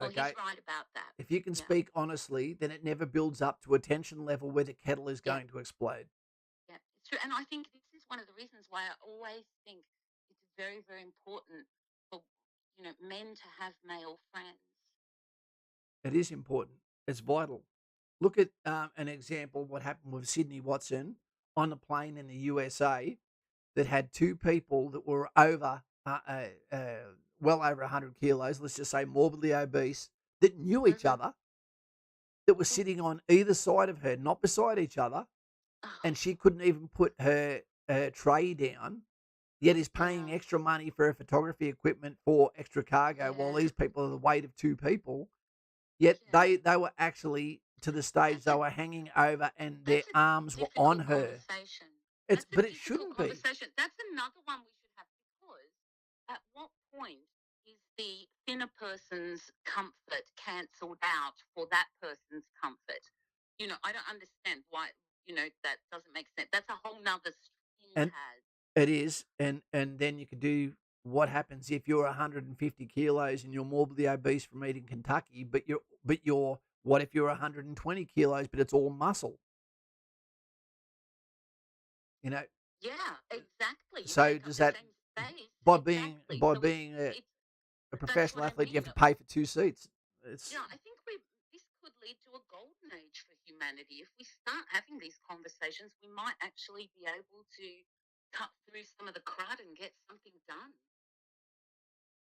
Well, he's Okay. right about that. If you can Yeah, speak honestly, then it never builds up to a tension level where the kettle is yeah, going to explode. yeah. It's true. And I think this is one of the reasons why I always think it's very, very important for, men to have male friends. It is important. It's vital. Look at an example what happened with Sydney Watson on a plane in the USA that had two people that were well over 100 kilos, let's just say morbidly obese, that knew each Mm-hmm. other, that were sitting on either side of her, not beside each other, Oh, and she couldn't even put her tray down, yet is paying yeah, extra money for her photography equipment for extra cargo, while yeah, these people are the weight of two people. Yet yeah. they were actually to the stage That's they a were hanging over and their That's a arms were on difficult her. conversation. It's That's a but it difficult shouldn't be. conversation. That's another one we should have, because at what point is the thinner person's comfort cancelled out for that person's comfort? I don't understand why, that doesn't make sense. That's a whole nother skin And has. it is, and then you could do what happens if you're 150 kilos and you're morbidly obese from eating Kentucky, but you're what if you're 120 kilos but it's all muscle? You know, Yeah, exactly. You so take up does the that same space. by being Exactly. by So it's being it's a that's professional what I athlete, you have mean. to pay for two seats. It's Yeah, I think this could lead to a golden age for humanity. If we start having these conversations, we might actually be able to cut through some of the crud and get something done.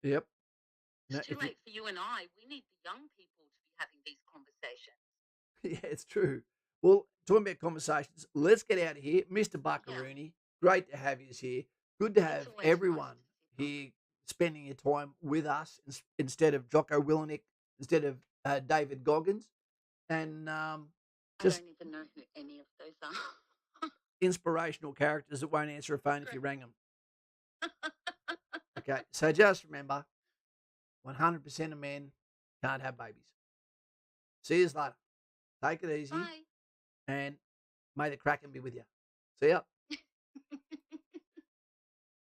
yep. It's No, too if you late for you and I. We need the young people to be having these conversations. yeah, it's true. Well, talking about conversations, let's get out of here. Mr. Yeah, Buckaroony, great to have you here. Good to it's have always nice everyone to sit on. here spending your time with us instead of Jocko Willenick, instead of David Goggins, and I just don't even know who any of those are. inspirational characters that won't answer a phone if you Great. ring them. Okay, so just remember 100% of men can't have babies. See you later. Take it easy, Bye. and may the Kraken be with you. See ya.